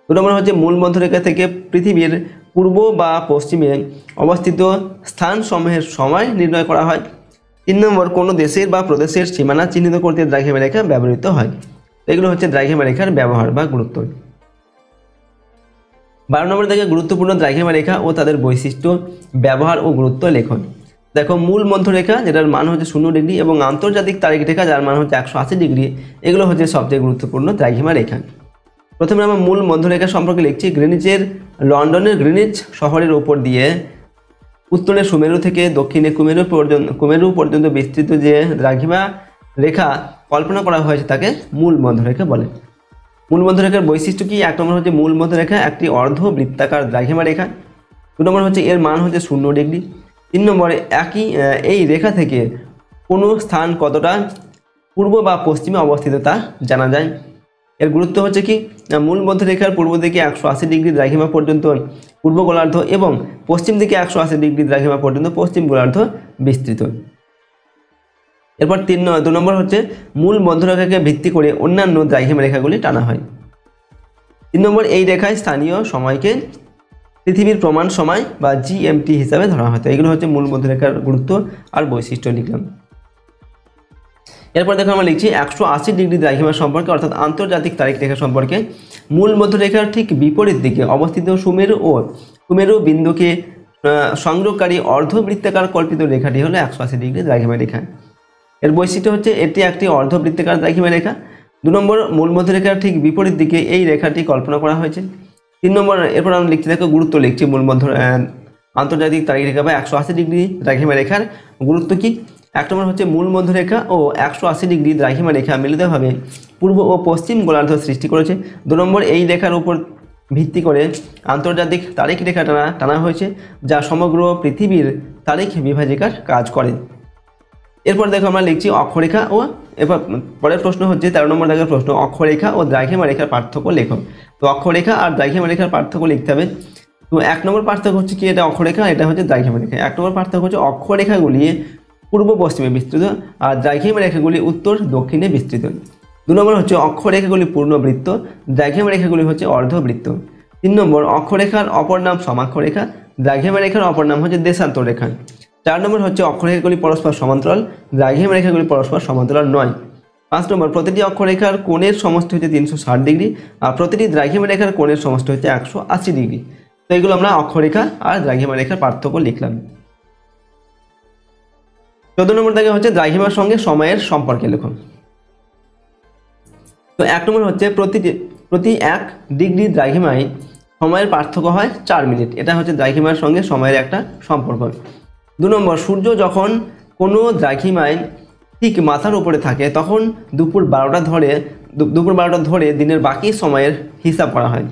2 নম্বর হচ্ছে মূল মধ্যরেখা থেকে পৃথিবীর পূর্ব বা পশ্চিমে অবস্থিত স্থানসমূহের সময় নির্ণয় করা হয়। 3 নম্বর, কোনো দেশের বা প্রদেশের সীমানা চিহ্নিত করতে দ্রাঘিমা রেখা ব্যবহৃত হয়। এগুলো হচ্ছে দ্রাঘিমা রেখার ব্যবহার বা গুরুত্ব। 12 নম্বর থেকে গুরুত্বপূর্ণ দ্রাঘিমা রেখা ও তাদের বৈশিষ্ট্য, ব্যবহার ও গুরুত্ব লেখন। দেখো, মূল মধ্যরেখা যেটার মান হচ্ছে 0 ডিগ্রি এবং আন্তর্জাতিক তারিখ রেখা যার মান হচ্ছে 180 ডিগ্রি, এগুলো হচ্ছে সবচেয়ে গুরুত্বপূর্ণ দ্রাঘিমা রেখা। প্রথমে আমরা মূল মধ্যরেখা সম্পর্কে লিখছি। লন্ডনের গ্রিনিচ শহরের উপর দিয়ে উত্তরে সুমেরু থেকে দক্ষিণে কুমেরু পর্যন্ত বিস্তৃত যে দ্রাঘিমা রেখা কল্পনা করা হয়েছে তাকে মূল মধ্যরেখা বলে। মূল মধ্যরেখার বৈশিষ্ট্য কি? 1 নম্বর হচ্ছে মূল মধ্যরেখা একটি অর্ধ বৃত্তাকার দ্রাঘিমা রেখা। 2 নম্বর হচ্ছে এর মান হচ্ছে 0 ডিগ্রি। 3 নম্বরে এই রেখা থেকে কোনো স্থান কতটা পূর্ব বা পশ্চিমে অবস্থিত তা জানা যায়। এর গুরুত্ব হচ্ছে কি? মূল মধ্যরেখার পূর্ব দিকে 180 ডিগ্রি দ্রাঘিমা পর্যন্ত পূর্ব গোলার্ধ এবং পশ্চিম দিকে 180 ডিগ্রি দ্রাঘিমা পর্যন্ত পশ্চিম গোলার্ধ বিস্তৃত। এরপর 2 নম্বর হচ্ছে মূল মধ্যরেখাকে ভিত্তি করে অন্যান্য দ্রাঘিমা রেখাগুলি টানা হয়। 3 নম্বর, এই রেখায় স্থানীয় সময়কে পৃথিবীর প্রমাণ সময় বা জিএমটি হিসাবে ধরা হয়। তো এগুলো হচ্ছে মূল মধ্যরেখার গুরুত্ব আর বৈশিষ্ট্য লিখলাম। এরপর দেখো আমরা লিখছি 180 ডিগ্রি দ্রাঘিমা সম্পর্কে, অর্থাৎ আন্তর্জাতিক তারিখ রেখা সম্পর্কে। মূল মধ্যরেখার ঠিক বিপরীত দিকে অবস্থিত সুমেরু বিন্দুকে সংযোগকারী অর্ধবৃত্তাকার কল্পিত রেখাটি হলো 180 ডিগ্রি দ্রাঘিমা রেখা। এর বৈশিষ্ট্য হচ্ছে এটি একটি অর্ধবৃত্তাকার দ্রাঘিমা রেখা। 2 নম্বর, মূল মধ্যরেখার ঠিক বিপরীত দিকে এই রেখাটি কল্পনা করা হয়েছে। 3 নম্বর, এরপর আমরা লিখছি, দেখো গুরুত্ব লিখছি আন্তর্জাতিক তারিখ রেখা বা 180 ডিগ্রি দ্রাঘিমা রেখার গুরুত্ব কি? 1 নম্বর হচ্ছে মূল মধ্যরেখা ও 180 ডিগ্রি দ্রাঘিমা রেখা মিলিতভাবে পূর্ব ও পশ্চিম গোলার্ধ সৃষ্টি করেছে। 2 নম্বর, এই রেখার উপর ভিত্তি করে আন্তর্জাতিক তারিখ রেখা টানা হয়েছে যা সমগ্র পৃথিবীর তারিখ বিভাজিকার কাজ করে। এরপর দেখো আমরা লিখছি অক্ষরেখা ও, এরপর পরের প্রশ্ন হচ্ছে 13 নম্বর দাগের প্রশ্ন, অক্ষরেখা ও দ্রাঘিমা রেখার পার্থক্য লেখো। তো অক্ষরেখা আর দ্রাঘিমা রেখার পার্থক্য লিখতে হবে। তো 1 নম্বর পার্থক্য হচ্ছে কি? এটা অক্ষরেখা, এটা হচ্ছে দ্রাঘিমা রেখা। 1 নম্বর পার্থক্য হচ্ছে অক্ষরেখাগুলি পূর্ব পশ্চিমে বিস্তৃত আর দ্রাঘিমা রেখাগুলি উত্তর দক্ষিণে বিস্তৃত। 2 নম্বর হচ্ছে অক্ষরেখাগুলি পূর্ণবৃত্ত, দ্রাঘিমা রেখাগুলি হচ্ছে অর্ধবৃত্ত। 3 নম্বর, অক্ষরেখার অপর নাম সমাক্ষরেখা, দ্রাঘিমা রেখার অপর নাম হচ্ছে দেশান্তর রেখা। 4 নম্বর হচ্ছে অক্ষরেখাগুলি পরস্পর সমান্তরাল, দ্রাঘিমা রেখাগুলি পরস্পর সমান্তরাল নয়। 5 নম্বর, প্রতিটি অক্ষরেখার কোণের সমষ্টি হচ্ছে 360 ডিগ্রি আর প্রতিটি দ্রাঘিমা রেখার কোণের সমষ্টি হচ্ছে 180 ডিগ্রি। তো এগুলো আমরা অক্ষরেখা আর দ্রাঘিমা রেখার পার্থক্য লিখলাম। 14 নম্বর থেকে হচ্ছে দ্রাঘিমার সঙ্গে সময়ের সম্পর্কে লেখো। তো 1 নম্বর হচ্ছে প্রতি 1 ডিগ্রি দ্রাঘিমায় সময়ের পার্থক্য হয় 4 মিনিট। এটা হচ্ছে দ্রাঘিমার সঙ্গে সময়ের একটা সম্পর্ক। 2 নম্বর, সূর্য যখন কোনো দ্রাঘিমায় ঠিক মাথার উপরে থাকে তখন দুপুর 12টা ধরে দিনের বাকি সময়ের হিসাব করা হয়।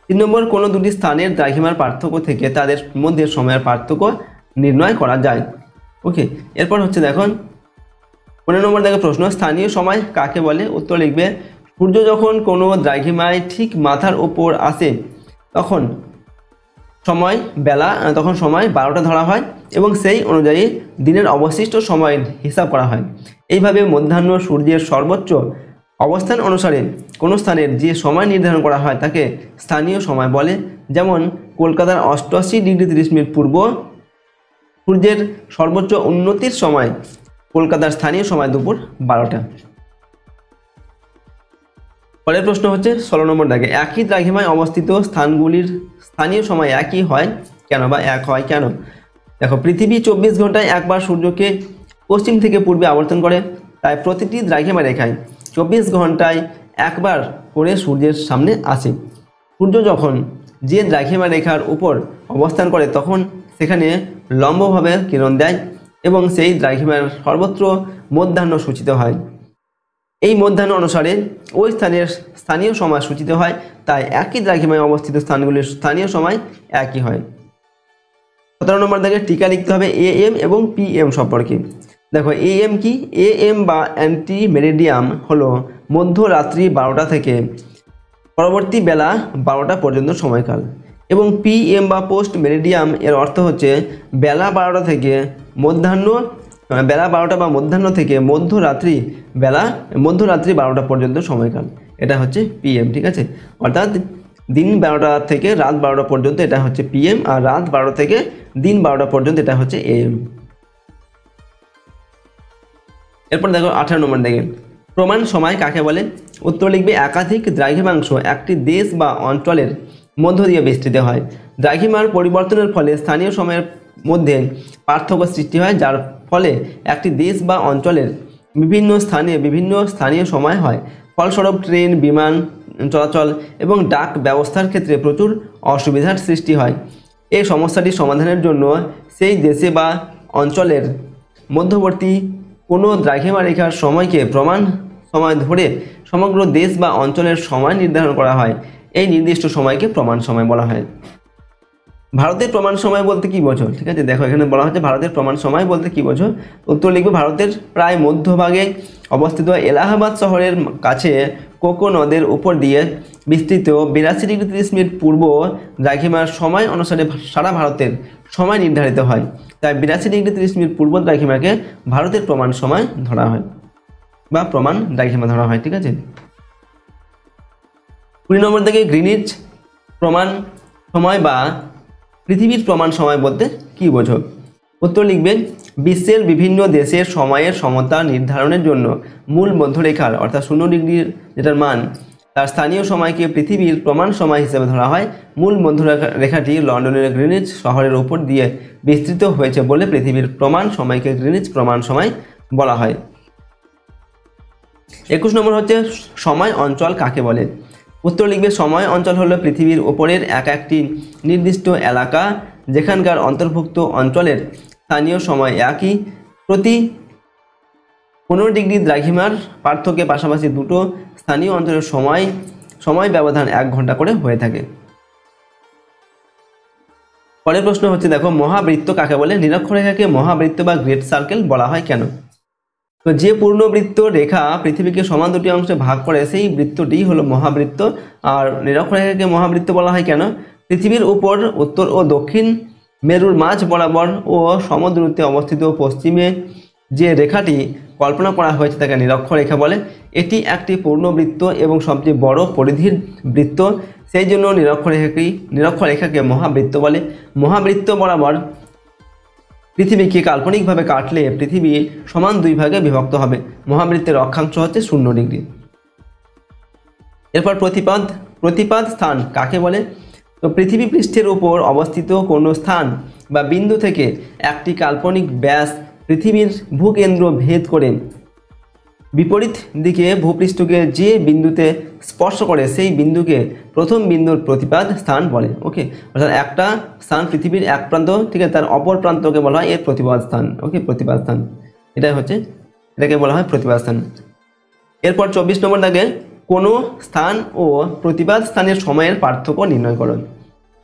3 নম্বর, কোনো দুটি স্থানের দ্রাঘিমার পার্থক্য থেকে তাদের মধ্যে সময়ের পার্থক্য নির্ণয় করা যায়। ওকে, এরপর হচ্ছে দেখুন 15 নম্বর দেখো প্রশ্ন, স্থানীয় সময় কাকে বলে? উত্তর লিখবে, সূর্য যখন কোনো দ্রাঘিমায় ঠিক মাথার উপর আসে তখন সময় 12টা ধরা হয় এবং সেই অনুযায়ী দিনের অবশিষ্ট সময়ের হিসাব করা হয়। এইভাবে মধ্যাহ্ন সূর্যের সর্বোচ্চ অবস্থান অনুসারে কোনো স্থানের যে সময় নির্ধারণ করা হয় তাকে স্থানীয় সময় বলে। যেমন কলকাতার 88 ডিগ্রি 30 মিনিট পূর্ব সূর্যের সর্বোচ্চ উন্নতির সময় কলকাতার স্থানীয় সময় দুপুর 12টা। পরের প্রশ্ন হচ্ছে 16 নম্বর দাগে, একই দ্রাঘিমায় অবস্থিত স্থানগুলির স্থানীয় সময় একই হয় কেন বা এক হয় কেন? দেখো, পৃথিবী 24 ঘন্টায় একবার সূর্যকে পশ্চিম থেকে পূর্বে আবর্তন করে, তাই প্রতিটি দ্রাঘিমা রেখায় 24 ঘন্টায় একবার করে সূর্যের সামনে আসে। সূর্য যখন যে দ্রাঘিমা রেখার উপর অবস্থান করে তখন সেখানে লম্বভাবে কিরণ দেয় এবং সেই দ্রাঘিমার সর্বত্র মধ্যাহ্ন সূচিত হয়। এই মধ্যাহ্ন অনুসারে ওই স্থানীয় সময় সূচিত হয়, তাই একই দ্রাঘিমায় অবস্থিত স্থানগুলির স্থানীয় সময় একই হয়। 17 নম্বর থেকে টিকা লিখতে হবে AM এবং PM সম্পর্কে। দেখো, AM কি? AM বা অ্যান্টি মেরিডিয়াম হলো মধ্যরাত্রি 12টা থেকে পরবর্তী বেলা 12টা পর্যন্ত সময়কাল এবং PM বা পোস্ট মেরিডিয়াম এর অর্থ হচ্ছে বেলা 12টা থেকে বেলা 12টা বা মধ্যাহ্ন থেকে মধ্যরাত্রি 12টা পর্যন্ত সময়কাল। এটা হচ্ছে PM, ঠিক আছে? অর্থাৎ দিন 12টা থেকে রাত 12টা পর্যন্ত এটা হচ্ছে PM, আর রাত 12টা থেকে দিন 12টা পর্যন্ত এটা হচ্ছে AM। এরপর দেখো 18 নম্বর দেখেন, প্রমাণ সময় কাকে বলে? উত্তর লিখবে একাধিক দ্রাঘিমাংশ একটি দেশ বা অঞ্চলের মধ্য দিয়ে বিস্তৃত হয়। দ্রাঘিমার পরিবর্তনের ফলে স্থানীয় সময়ের মধ্যে পার্থক্য সৃষ্টি হয়, যার ফলে একটি দেশ বা অঞ্চলের বিভিন্ন স্থানীয় সময় হয়। ফলস্বরূপ ট্রেন, বিমান চলাচল এবং ডাক ব্যবস্থার ক্ষেত্রে প্রচুর অসুবিধার সৃষ্টি হয়। এই সমস্যাটি সমাধানের জন্য সেই দেশে বা অঞ্চলের মধ্যবর্তী কোনো দ্রাঘিমা রেখার সময়কে প্রমাণ সময় ধরে সমগ্র দেশ বা অঞ্চলের সময় নির্ধারণ করা হয়। এই নির্দিষ্ট সময়কে প্রমাণ সময় বলা হয়। ভারতের প্রমাণ সময় বলতে কি বোঝো? ঠিক আছে, দেখো এখানে বলা হচ্ছে ভারতের প্রমাণ সময় বলতে কি বোঝো। উত্তর লিখবে ভারতের প্রায় মধ্যভাগে অবস্থিত এলাহাবাদ শহরের কাছে কোকো নদের উপর দিয়ে বিস্তৃত 82°30' পূর্ব দ্রাঘিমার সময় অনুসারে সারা ভারতের সময় নির্ধারিত হয়। তাই 82°30' পূর্ব দ্রাঘিমাকে ভারতের প্রমাণ সময় ধরা হয় বা প্রমাণ দ্রাঘিমা ধরা হয়। ঠিক আছে, 20 নম্বর থেকে গ্রিনিচ প্রমাণ সময় বা পৃথিবীর প্রমাণ সময় বলতে কি বোঝো? উত্তর লিখবেন বিশ্বের বিভিন্ন দেশের সময়ের সমতা নির্ধারণের জন্য মূল মধ্যরেখার অর্থাৎ 0° যেটার মান তার স্থানীয় সময়কে পৃথিবীর প্রমাণ সময় হিসেবে ধরা হয়। মূল মধ্যরেখাটি লন্ডনের গ্রিনিচ শহরের উপর দিয়ে বিস্তৃত হয়েছে বলে পৃথিবীর প্রমাণ সময়কে গ্রিনিচ প্রমাণ সময় বলা হয়। 21 নম্বর হচ্ছে সময় অঞ্চল কাকে বলে? উত্তর লিখবে সময় অঞ্চল হলো পৃথিবীর ওপরের একটি নির্দিষ্ট এলাকা যেখানকার অন্তর্ভুক্ত অঞ্চলের স্থানীয় সময় একই। প্রতি 15° দ্রাঘিমার পার্থক্যের পাশাপাশি দুটো স্থানীয় অঞ্চলের সময় ব্যবধান 1 ঘন্টা করে হয়ে থাকে। পরের প্রশ্ন হচ্ছে দেখো মহাবৃত্ত কাকে বলে? নিরক্ষরেখাকে মহাবৃত্ত বা গ্রেট সার্কেল বলা হয় কেন? তো যে পূর্ণবৃত্ত রেখা পৃথিবীকে সমান দুটি অংশে ভাগ করে সেই বৃত্তটি হলো মহাবৃত্ত। আর নিরক্ষরেখাকে মহাবৃত্ত বলা হয় কেন? পৃথিবীর উপর উত্তর ও দক্ষিণ মেরুর মাঝ বরাবর ও সমদূরত্বে অবস্থিত পশ্চিমে যে রেখাটি কল্পনা করা হয়েছে তাকে নিরক্ষরেখা বলে। এটি একটি পূর্ণবৃত্ত এবং সবচেয়ে বড় পরিধির বৃত্ত, সেই জন্য নিরক্ষরেখাকে মহাবৃত্ত বলে। মহাবৃত্ত বরাবর পৃথিবীকে কাল্পনিকভাবে কাটলে পৃথিবী সমান 2 ভাগে বিভক্ত হবে। মহাবৃত্তের অক্ষাংশ হচ্ছে 0°। এরপর প্রতিপাদ স্থান কাকে বলে? তো পৃথিবী পৃষ্ঠের উপর অবস্থিত কোনো স্থান বা বিন্দু থেকে একটি কাল্পনিক ব্যাস পৃথিবীর ভূকেন্দ্র ভেদ করে বিপরীত দিকে ভূপৃষ্ঠকে যে বিন্দুতে স্পর্শ করে সেই বিন্দুকে প্রথম বিন্দুর প্রতিপাদ স্থান বলে। ওকে, অর্থাৎ একটা স্থান পৃথিবীর এক প্রান্ত থেকে তার অপর প্রান্তকে বলা হয় এর প্রতিপাদ স্থান। ওকে, প্রতিপাদ স্থান এটাকে বলা হয় প্রতিপাদ স্থান। এরপর 24 নম্বর দাগে কোনো স্থান ও প্রতিপাদ স্থানের সময়ের পার্থক্য নির্ণয় করুন।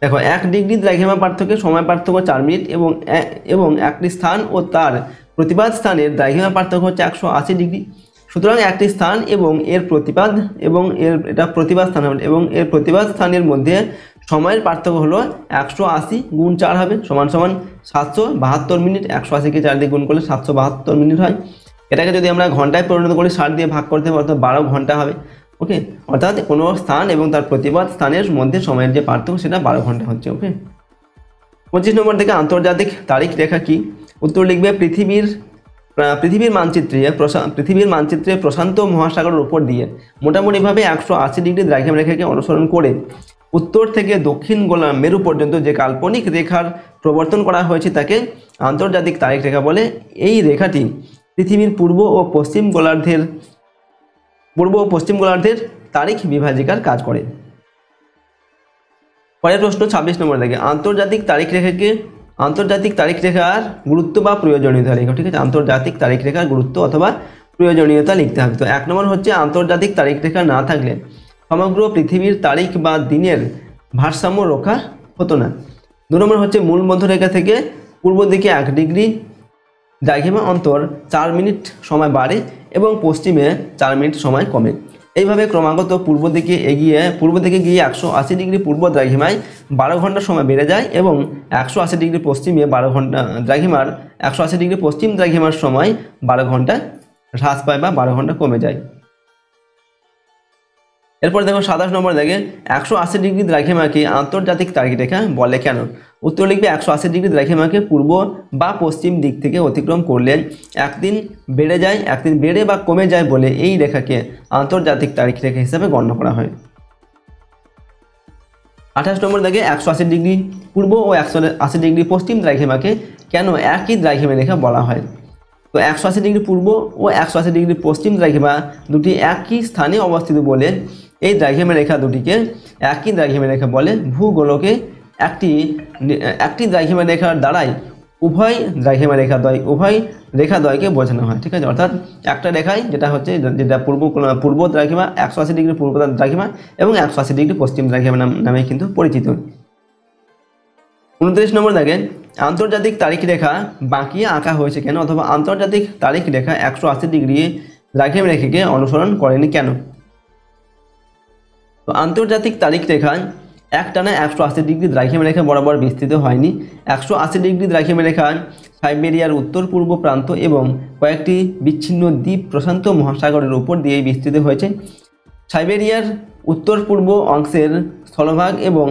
দেখো 1° দ্রাঘিমা পার্থক্যে সময় পার্থক্য 4 মিনিট এবং একটি স্থান ও তার প্রতিপাদ স্থানের দ্রাঘিমা পার্থক্য হচ্ছে 180°। সুতরাং একটি স্থান এবং এর প্রতিপাদ স্থানের মধ্যে সময়ের পার্থক্য হলো 180 গুণ 4 হবে সমান 772 মিনিট। 180কে 4 দিয়ে গুণ করলে 772 মিনিট হয়। এটাকে যদি আমরা ঘন্টায় পরিণত করি 60 দিয়ে ভাগ করতে হবে, অর্থাৎ 12 ঘন্টা হবে। ওকে, অর্থাৎ কোনো স্থান এবং তার প্রতিপাদ স্থানের মধ্যে সময়ের যে পার্থক্য সেটা 12 ঘন্টা হচ্ছে। ওকে, 25 নম্বর থেকে আন্তর্জাতিক তারিখ রেখা কি? উত্তর লিখবে পৃথিবীর মানচিত্রে প্রশান্ত মহাসাগরের উপর দিয়ে মোটামুটিভাবে 180° দ্রাঘিমা রেখাকে অনুসরণ করে উত্তর থেকে দক্ষিণ মেরু পর্যন্ত যে কাল্পনিক রেখার প্রবর্তন করা হয়েছে তাকে আন্তর্জাতিক তারিখ রেখা বলে। এই রেখাটি পৃথিবীর পূর্ব ও পশ্চিম গোলার্ধের তারিখ বিভাজিকার কাজ করে। পরের প্রশ্ন 26 নম্বর থেকে আন্তর্জাতিক তারিখ রেখার গুরুত্ব বা প্রয়োজনীয়তা লেখো। ঠিক আছে, আন্তর্জাতিক তারিখ রেখার গুরুত্ব অথবা প্রয়োজনীয়তা লিখতে হবে। তো 1 নম্বর হচ্ছে আন্তর্জাতিক তারিখ রেখা না থাকলে সমগ্র পৃথিবীর তারিখ বা দিনের ভারসাম্য রক্ষা হতো না। 2 নম্বর হচ্ছে মূল মধ্যরেখা থেকে পূর্ব দিকে 1° দ্রাঘিমা অন্তর 4 মিনিট সময় বাড়ে এবং পশ্চিমে 4 মিনিট সময় কমে। এইভাবে ক্রমাগত পূর্ব দিকে গিয়ে 180° পূর্ব দ্রাঘিমায় 12 ঘন্টা সময় বেড়ে যায় এবং 180° পশ্চিমে 180° পশ্চিম দ্রাঘিমার সময় 12 ঘন্টা হ্রাস পায় বা 12 ঘন্টা কমে যায়। এরপর দেখো 27 নম্বর দেখে 180 ডিগ্রি দ্রাঘিমাকে আন্তর্জাতিক তারিখরেখা বলে কেন? উত্তর লিখবে 180 ডিগ্রি দ্রাঘিমাকে পূর্ব বা পশ্চিম দিক থেকে অতিক্রম করলে একদিন বেড়ে যায়, একদিন বেড়ে বা কমে যায় বলে এই রেখাকে আন্তর্জাতিক তারিখরেখা হিসাবে গণ্য করা হয়। 28 নম্বর দেখে 180 ডিগ্রি পূর্ব ও 180 ডিগ্রি পশ্চিম দ্রাঘিমাকে কেন একই দ্রাঘিমা রেখা বলা হয়? তো 180 ডিগ্রি পূর্ব ও 180 ডিগ্রি পশ্চিম দ্রাঘিমা দুটি একই স্থানে অবস্থিত বলে এই দ্রাঘিমা রেখা দুটিকে একই দ্রাঘিমা রেখা বলে। ভূগোলকে একটি দ্রাঘিমা রেখার দ্বারাই উভয় দ্রাঘিমা রেখাদ্বয়কে বোঝানো হয়। ঠিক আছে, অর্থাৎ একটা রেখায় যেটা পূর্ব দ্রাঘিমা 180 ডিগ্রি পূর্ব দ্রাঘিমা এবং 180 ডিগ্রি পশ্চিম দ্রাঘিমা নামে কিন্তু পরিচিত। 29 নম্বর দেখেন আন্তর্জাতিক তারিখ রেখা বাঁকিয়ে আঁকা হয়েছে কেন, অথবা আন্তর্জাতিক তারিখ রেখা 180 ডিগ্রি দ্রাঘিমা রেখাকে অনুসরণ করেনি কেন? তো আন্তর্জাতিক তারিখ রেখা একটানা 180 ডিগ্রি দ্রাঘিমা রেখা বরাবর বিস্তৃত হয়নি। 180 ডিগ্রি দ্রাঘিমা রেখা সাইবেরিয়ার উত্তর পূর্ব প্রান্ত এবং কয়েকটি বিচ্ছিন্ন দ্বীপ প্রশান্ত মহাসাগরের উপর দিয়ে বিস্তৃত হয়েছে। সাইবেরিয়ার উত্তর পূর্ব অংশের স্থলভাগ এবং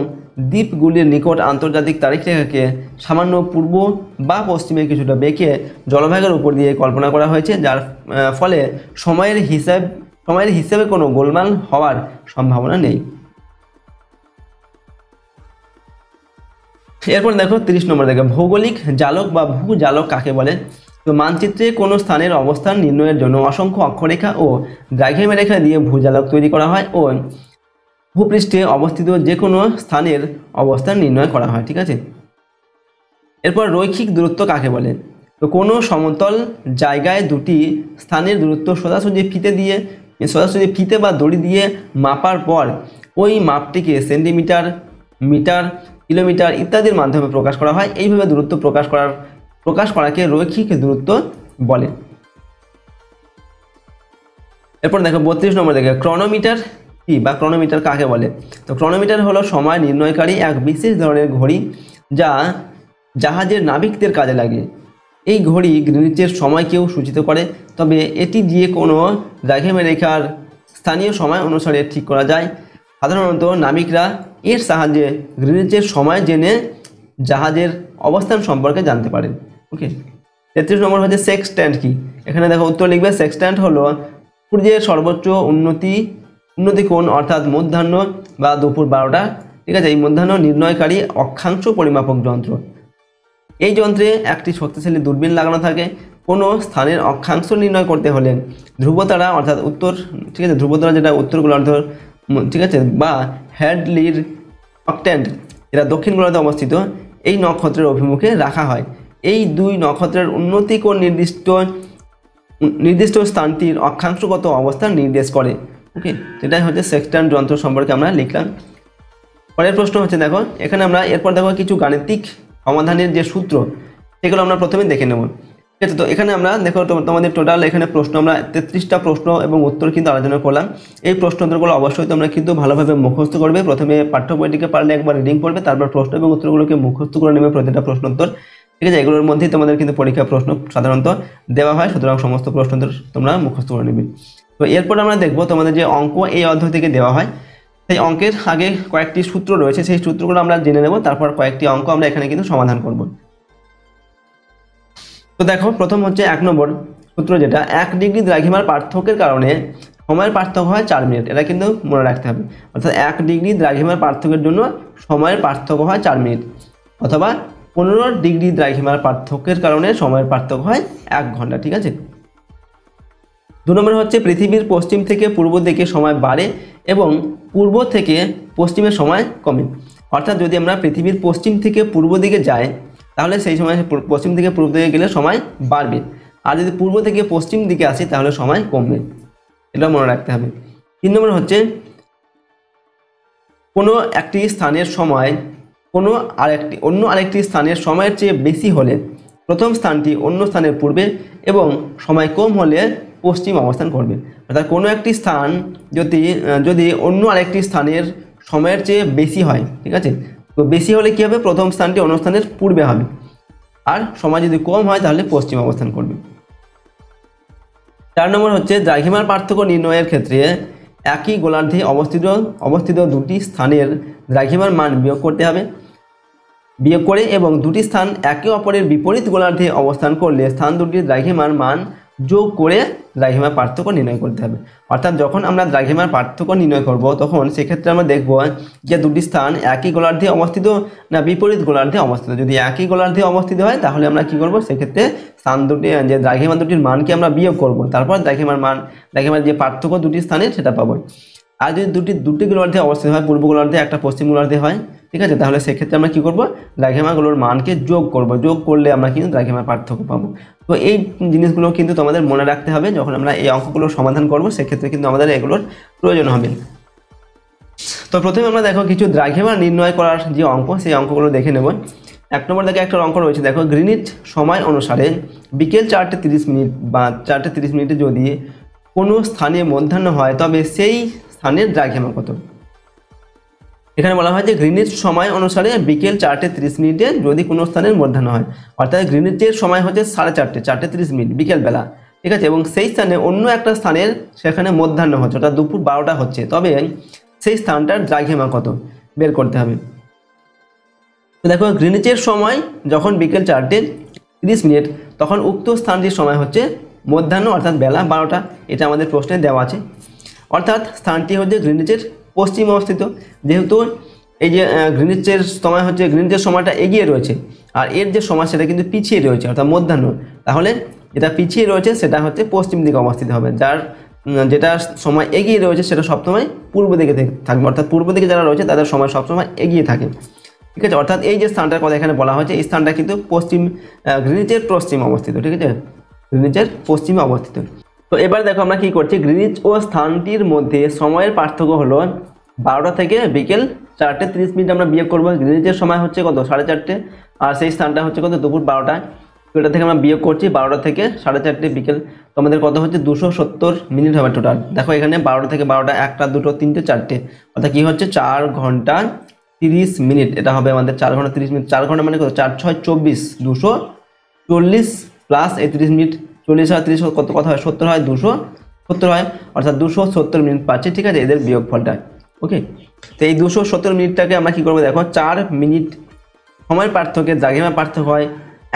দ্বীপগুলির নিকট আন্তর্জাতিক তারিখ রেখাকে সামান্য পূর্ব বা পশ্চিমে কিছুটা বেঁকে জলভাগের উপর দিয়ে কল্পনা করা হয়েছে, যার ফলে সময়ের হিসাবে কোনো গোলমাল হওয়ার সম্ভাবনা নেই। এরপর দেখো 30 নম্বর দেখো ভৌগোলিক জালক বা ভূজালক কাকে বলে? তো মানচিত্রে কোনো স্থানের অবস্থান নির্ণয়ের জন্য অসংখ্য অক্ষরেখা ও দ্রাঘিমা রেখা দিয়ে ভূজালক তৈরি করা হয় ও ভূপৃষ্ঠে অবস্থিত যে কোনো স্থানের অবস্থান নির্ণয় করা হয়। ঠিক আছে, এরপর রৈখিক দূরত্ব কাকে বলে? তো কোনো সমতল জায়গায় দুটি স্থানের দূরত্ব সোজাসুজি ফিতে বা দড়ি দিয়ে মাপার পর ওই মাপটিকে সেন্টিমিটার, মিটার, কিলোমিটার ইত্যাদির মাধ্যমে প্রকাশ করা হয়। এইভাবে দূরত্ব প্রকাশ করাকে রৈখিক দূরত্ব বলে। এরপর দেখো 32 নম্বর দেখো ক্রনোমিটার কি বা ক্রনোমিটার কাকে বলে? তো ক্রনোমিটার হলো সময় নির্ণয়কারী এক বিশেষ ধরনের ঘড়ি যা জাহাজের নাবিকদের কাজে লাগে। এই ঘড়ি গ্রিনিচের সময়কেও সূচিত করে, তবে এটি দিয়ে কোনো দ্রাঘিমা রেখার স্থানীয় সময় অনুসারে ঠিক করা যায়। সাধারণত নাবিকরা এর সাহায্যে গ্রিনিচের সময় জেনে জাহাজের অবস্থান সম্পর্কে জানতে পারেন। ওকে, 33 নম্বর হচ্ছে সেক্সট্যান্ট কি? এখানে দেখো উত্তর লিখবে সেক্সট্যান্ট হলো সূর্যের সর্বোচ্চ উন্নতি কোণ অর্থাৎ মধ্যাহ্ন বা দুপুর 12টা। ঠিক আছে, এই মধ্যাহ্ন নির্ণয়কারী অক্ষাংশ পরিমাপক যন্ত্র। এই যন্ত্রে একটি শক্তিশালী দূরবীন লাগানো থাকে। কোনো স্থানের অক্ষাংশ নির্ণয় করতে হলে ধ্রুবতারা অর্থাৎ উত্তর, ঠিক আছে, ধ্রুবতারা যেটা উত্তর গোলার্ধ, ঠিক আছে, বা হ্যাডলির অক্ট্যান্ট যেটা দক্ষিণ গোলার্ধে অবস্থিত, এই নক্ষত্রের অভিমুখে রাখা হয়। এই দুই নক্ষত্রের উন্নতি কোণ নির্দিষ্ট স্থানটির অক্ষাংশগত অবস্থান নির্দেশ করে। ওকে, সেটাই হচ্ছে সেক্সট্যান্ট যন্ত্র সম্পর্কে আমরা লিখলাম। পরের প্রশ্ন হচ্ছে দেখো এখানে আমরা এরপর দেখো কিছু গাণিতিক সমাধানের যে সূত্র সেগুলো আমরা প্রথমে দেখে নেব। ঠিক আছে, তো এখানে আমরা দেখো তোমাদের টোটাল এখানে প্রশ্ন আমরা 33টা প্রশ্ন এবং উত্তর কিন্তু আলোচনা করলাম। এই প্রশ্ন উত্তরগুলো অবশ্যই তোমরা কিন্তু ভালোভাবে মুখস্থ করবে। প্রথমে পাঠ্য বইটিকে পারলে একবার রিডিং করবে, তারপর প্রশ্ন এবং উত্তরগুলোকে মুখস্থ করে নেবে প্রতিটা প্রশ্ন উত্তর। ঠিক আছে, এগুলোর মধ্যেই তোমাদের কিন্তু পরীক্ষা প্রশ্ন সাধারণত দেওয়া হয়, সুতরাং সমস্ত প্রশ্ন উত্তর তোমরা মুখস্থ করে নেবে। তো এরপর আমরা দেখবো তোমাদের যে অঙ্ক এই অধ্যায় থেকে দেওয়া হয়, সেই অঙ্কের আগে কয়েকটি সূত্র রয়েছে, সেই সূত্রগুলো আমরা জেনে নেব, তারপর কয়েকটি অঙ্ক আমরা এখানে কিন্তু সমাধান করব। তো দেখো প্রথম হচ্ছে 1 নম্বর সূত্র, যেটা 1 ডিগ্রি দ্রাঘিমার পার্থক্যের কারণে সময়ের পার্থক্য হয় 4 মিনিট। এটা কিন্তু মনে রাখতে হবে, অর্থাৎ 1 ডিগ্রি দ্রাঘিমার পার্থক্যের জন্য সময়ের পার্থক্য হয় 4 মিনিট, অথবা 15 ডিগ্রি দ্রাঘিমার পার্থক্যের কারণে সময়ের পার্থক্য হয় 1 ঘন্টা। ঠিক আছে, 2 নম্বর হচ্ছে পৃথিবীর পশ্চিম থেকে পূর্ব দিকে সময় বাড়ে এবং পূর্ব থেকে পশ্চিমের সময় কমে। অর্থাৎ যদি আমরা পৃথিবীর পশ্চিম থেকে পূর্ব দিকে যাই তাহলে সেই সময় পশ্চিম থেকে পূর্ব দিকে গেলে সময় বাড়বে, আর যদি পূর্ব থেকে পশ্চিম দিকে আসি তাহলে সময় কমবে। এটা মনে রাখতে হবে। 3 নম্বর হচ্ছে কোনো একটি স্থানের সময় অন্য আরেকটি স্থানের সময়ের চেয়ে বেশি হলে প্রথম স্থানটি অন্য স্থানের পূর্বে এবং সময় কম হলে পশ্চিম অবস্থান করবে। অর্থাৎ কোনো একটি স্থান যদি অন্য আরেকটি স্থানের সময়ের চেয়ে বেশি হয়, ঠিক আছে, তো বেশি হলে কী হবে, প্রথম স্থানটি অন্য স্থানের পূর্বে হবে, আর সময় যদি কম হয় তাহলে পশ্চিম অবস্থান করবে। 4 নম্বর হচ্ছে দ্রাঘিমার পার্থক্য নির্ণয়ের ক্ষেত্রে একই গোলার্ধে অবস্থিত দুটি স্থানের দ্রাঘিমার মান বিয়োগ করতে হবে। বিয়োগ করে এবং দুটি স্থান একে অপরের বিপরীত গোলার্ধে অবস্থান করলে স্থান দুটির দ্রাঘিমার মান যোগ করে দ্রাঘিমার পার্থক্য নির্ণয় করতে হবে। অর্থাৎ যখন আমরা দ্রাঘিমার পার্থক্য নির্ণয় করব তখন সেক্ষেত্রে আমরা দেখব যে দুটি স্থান একই গোলার্ধে অবস্থিত না বিপরীত গোলার্ধে অবস্থিত। যদি একই গোলার্ধে অবস্থিত হয় তাহলে আমরা কি করব, সেক্ষেত্রে স্থান দুটি যে দ্রাঘিমা দুটির মানকে আমরা বিয়োগ করব, তারপর দ্রাঘিমার যে পার্থক্য দুটি স্থানের সেটা পাবো। আর যদি দুটি গোলার্ধে অবস্থিত হয়, পূর্ব গোলার্ধে একটা পশ্চিম গোলার্ধে হয়, ঠিক আছে, তাহলে সেক্ষেত্রে আমরা কি করব, দ্রাঘিমাগুলোর মানকে যোগ করব। যোগ করলে আমরা কিন্তু দ্রাঘিমার পার্থক্য পাবো। তো এই জিনিসগুলো কিন্তু তোমাদের মনে রাখতে হবে যখন আমরা এই অঙ্কগুলো সমাধান করব, সেক্ষেত্রে কিন্তু আমাদের এগুলোর প্রয়োজন হবে। তো প্রথমে আমরা দেখো কিছু দ্রাঘিমা নির্ণয় করার যে অঙ্ক, সেই অঙ্কগুলো দেখে নেব। 1 নম্বর দেখে একটা অঙ্ক রয়েছে, দেখো গ্রিনিচ সময় অনুসারে বিকেল 4:30 বা 4:30 যদি কোনো স্থানে মধ্যাহ্ন হয় তবে সেই স্থানের দ্রাঘিমা কত। এখানে বলা হয় যে গ্রিনিচ সময় অনুসারে বিকেল 4:30 যদি কোনো স্থানের মধ্যাহ্ন হয়, অর্থাৎ গ্রিনিচের সময় হচ্ছে 4:30, 4:30 বিকেলবেলা, ঠিক আছে, এবং সেই স্থানে অন্য একটা স্থানের সেখানে মধ্যাহ্ন হচ্ছে, অর্থাৎ দুপুর 12টা হচ্ছে, তবে সেই স্থানটার দ্রাঘিমা কত বের করতে হবে। তো দেখো গ্রিনিচের সময় যখন বিকেল 4:30 তখন উক্ত স্থানটির সময় হচ্ছে মধ্যাহ্ন অর্থাৎ বেলা 12টা। এটা আমাদের প্রশ্নে দেওয়া আছে। অর্থাৎ স্থানটি হচ্ছে গ্রিনিচের পশ্চিমে অবস্থিত। যেহেতু এই যে গ্রিনিচের সময় হচ্ছে, গ্রিনিচের সময়টা এগিয়ে রয়েছে আর এর যে সময় সেটা কিন্তু পিছিয়ে রয়েছে অর্থাৎ মধ্যাহ্ন, তাহলে যেটা পিছিয়ে রয়েছে সেটা হচ্ছে পশ্চিম দিকে অবস্থিত হবে। যেটা সময় এগিয়ে রয়েছে সেটা সবসময় পূর্ব দিকে থাকবে, অর্থাৎ পূর্ব দিকে যারা রয়েছে তাদের সময় সবসময় এগিয়ে থাকে, ঠিক আছে। অর্থাৎ এই যে স্থানটার কথা এখানে বলা হয়েছে, এই স্থানটা কিন্তু গ্রিনিচের পশ্চিমে অবস্থিত, ঠিক আছে, গ্রিনিচের পশ্চিমে অবস্থিত। তো এবার দেখো আমরা কি করছি, গ্রিনিচ ও স্থানটির মধ্যে সময়ের পার্থক্য হলো 12টা থেকে বিকেল 4:30 আমরা বিয়োগ করবো। গ্রিনিচের সময় হচ্ছে কত, 4:30, আর সেই স্থানটা হচ্ছে কত, দুপুর 12টা। তো এটা থেকে আমরা বিয়োগ করছি 12টা থেকে 4:30 বিকেল, তো আমাদের কত হচ্ছে 270 হবে টোটাল। দেখো এখানে 12টা থেকে 12টা, 1টা 2টো 3টে 4টে, অর্থাৎ কি হচ্ছে 4 ঘন্টা 30 এটা হবে আমাদের 4 ঘন্টা 30 4 ঘন্টা মানে কত, 4 6 24, 240 প্লাস এই 30 40 আর 30 কত কথা হয়, 70 হয়, 270 হয়, অর্থাৎ 270 পাচ্ছি, ঠিক আছে, এদের বিয়োগফলটা। ওকে, তো এই 270 আমরা কি করবো, দেখো 4 মিনিট সময় পার্থক্যের দ্রাঘিমা পার্থক্য হয়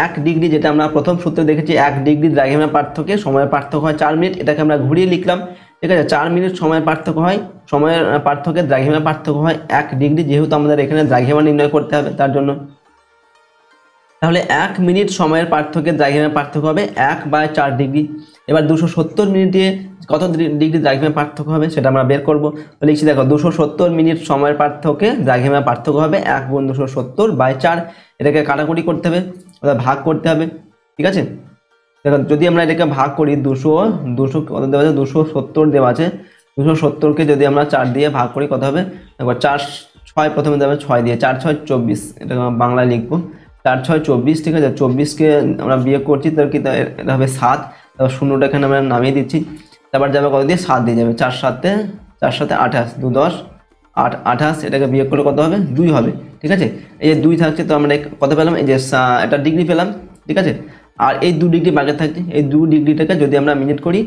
1 ডিগ্রি, যেটা আমরা প্রথম সূত্রে দেখেছি 1 ডিগ্রি দ্রাঘিমা পার্থক্যে সময়ের পার্থক্য হয় 4 মিনিট। এটাকে আমরা ঘুরিয়ে লিখলাম, ঠিক আছে, 4 মিনিট সময়ের পার্থক্য হয়, সময়ের পার্থক্যের দ্রাঘিমা পার্থক্য হয় 1 ডিগ্রি, যেহেতু আমাদের এখানে দ্রাঘিমা নির্ণয় করতে হবে তার জন্য। তাহলে 1 মিনিট সময়ের পার্থক্যের দ্রাঘিমা পার্থক্য হবে 1/4 ডিগ্রি। এবার 270 মিনিটে কত ডিগ্রি দ্রাঘিমা পার্থক্য হবে সেটা আমরা বের করব। তো লিখছি দেখো 270 মিনিট সময়ের পার্থক্যে দ্রাঘিমা পার্থক্য হবে 1 গুণ 270/4। এটাকে কাটাকুটি করতে হবে অর্থাৎ ভাগ করতে হবে, ঠিক আছে। দেখো যদি আমরা এটাকে ভাগ করি 200 কত দেওয়া আছে, 270 দেওয়া আছে, 270কে যদি আমরা 4 দিয়ে ভাগ করি কত হবে, একবার 4 6 প্রথমে দেবে 6 দিয়ে, 4 6 24, এটা বাংলায় লিখবো 4 6 24, ঠিক আছে। 24কে আমরা বিয়োগ করছি, তার কি এটা হবে 7, তারপর শূন্যটা এখানে আমরা নামিয়ে দিচ্ছি, তারপর যাবে কত দিয়ে 7 দিয়ে যাবে, 4 7 28, 2 10 8 28, এটাকে বিয়োগ করলে কত হবে 2 হবে, ঠিক আছে। এই যে 2 থাকছে, তো আমরা কত পেলাম, এই যে এটা ডিগ্রি পেলাম, ঠিক আছে। আর এই 2 ডিগ্রি বাকি থাকছে, এই 2 ডিগ্রিটাকে যদি আমরা মিনিট করি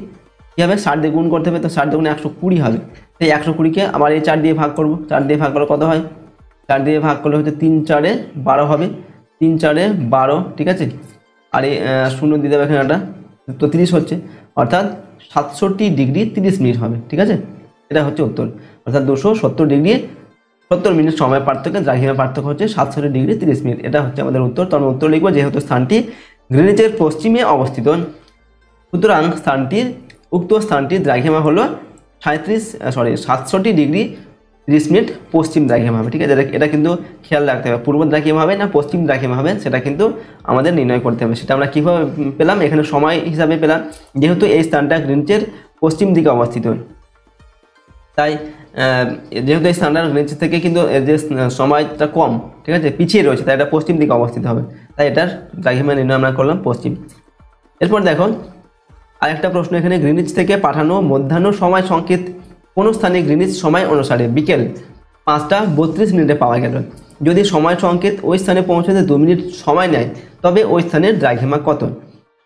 কী হবে, 60 দিয়ে গুণ করতে হবে, তো 60 গুণে 120 হবে। এই 120কে আবার এই 4 দিয়ে ভাগ করব, 4 দিয়ে ভাগ করলে কত হয়, 4 দিয়ে ভাগ করলে হচ্ছে 3 4 12 হবে, 3 4 12, ঠিক আছে। আর এই শূন্য দিয়ে দেবে এখানে, একটা তো 30 হচ্ছে, অর্থাৎ 67 ডিগ্রি 30 মিনিট হবে, ঠিক আছে। এটা হচ্ছে উত্তর, অর্থাৎ 270 ডিগ্রি 70 মিনিট সময় পার্থক্য দ্রাঘিমা পার্থক্য হচ্ছে 67 ডিগ্রি 30 মিনিট। এটা হচ্ছে আমাদের উত্তর। তো আমরা উত্তর লিখবো, যেহেতু স্থানটি গ্রিনিচের পশ্চিমে অবস্থিত, সুতরাং উক্ত স্থানটির দ্রাঘিমা হলো 67 ডিগ্রি 30 মিনিট পশ্চিম দ্রাঘিমা হবে, ঠিক আছে। এটা কিন্তু খেয়াল রাখতে হবে, পূর্ব দ্রাঘিমা হবে না পশ্চিম দ্রাঘিমা হবে সেটা কিন্তু আমাদের নির্ণয় করতে হবে। সেটা আমরা কীভাবে পেলাম, এখানে সময় হিসাবে পেলাম, যেহেতু এই স্থানটা গ্রিনিচের পশ্চিম দিকে অবস্থিত, তাই যেহেতু এই স্থানটা গ্রিনিচ থেকে কিন্তু যে সময়টা কম, ঠিক আছে, পিছিয়ে রয়েছে, তাই এটা পশ্চিম দিকে অবস্থিত হবে, তাই এটার দ্রাঘিমা নির্ণয় আমরা করলাম পশ্চিম। এরপর দেখো আরেকটা প্রশ্ন, এখানে গ্রিনিচ থেকে পাঠানো মধ্যাহ্ন সময় সংকেত কোনো স্থানে গ্রিনিচ সময় অনুসারে বিকেল 5:32 পাওয়া গেল। যদি সময় সংকেত ওই স্থানে পৌঁছাতে 2 মিনিট সময় নেয় তবে ওই স্থানের দ্রাঘিমা কত।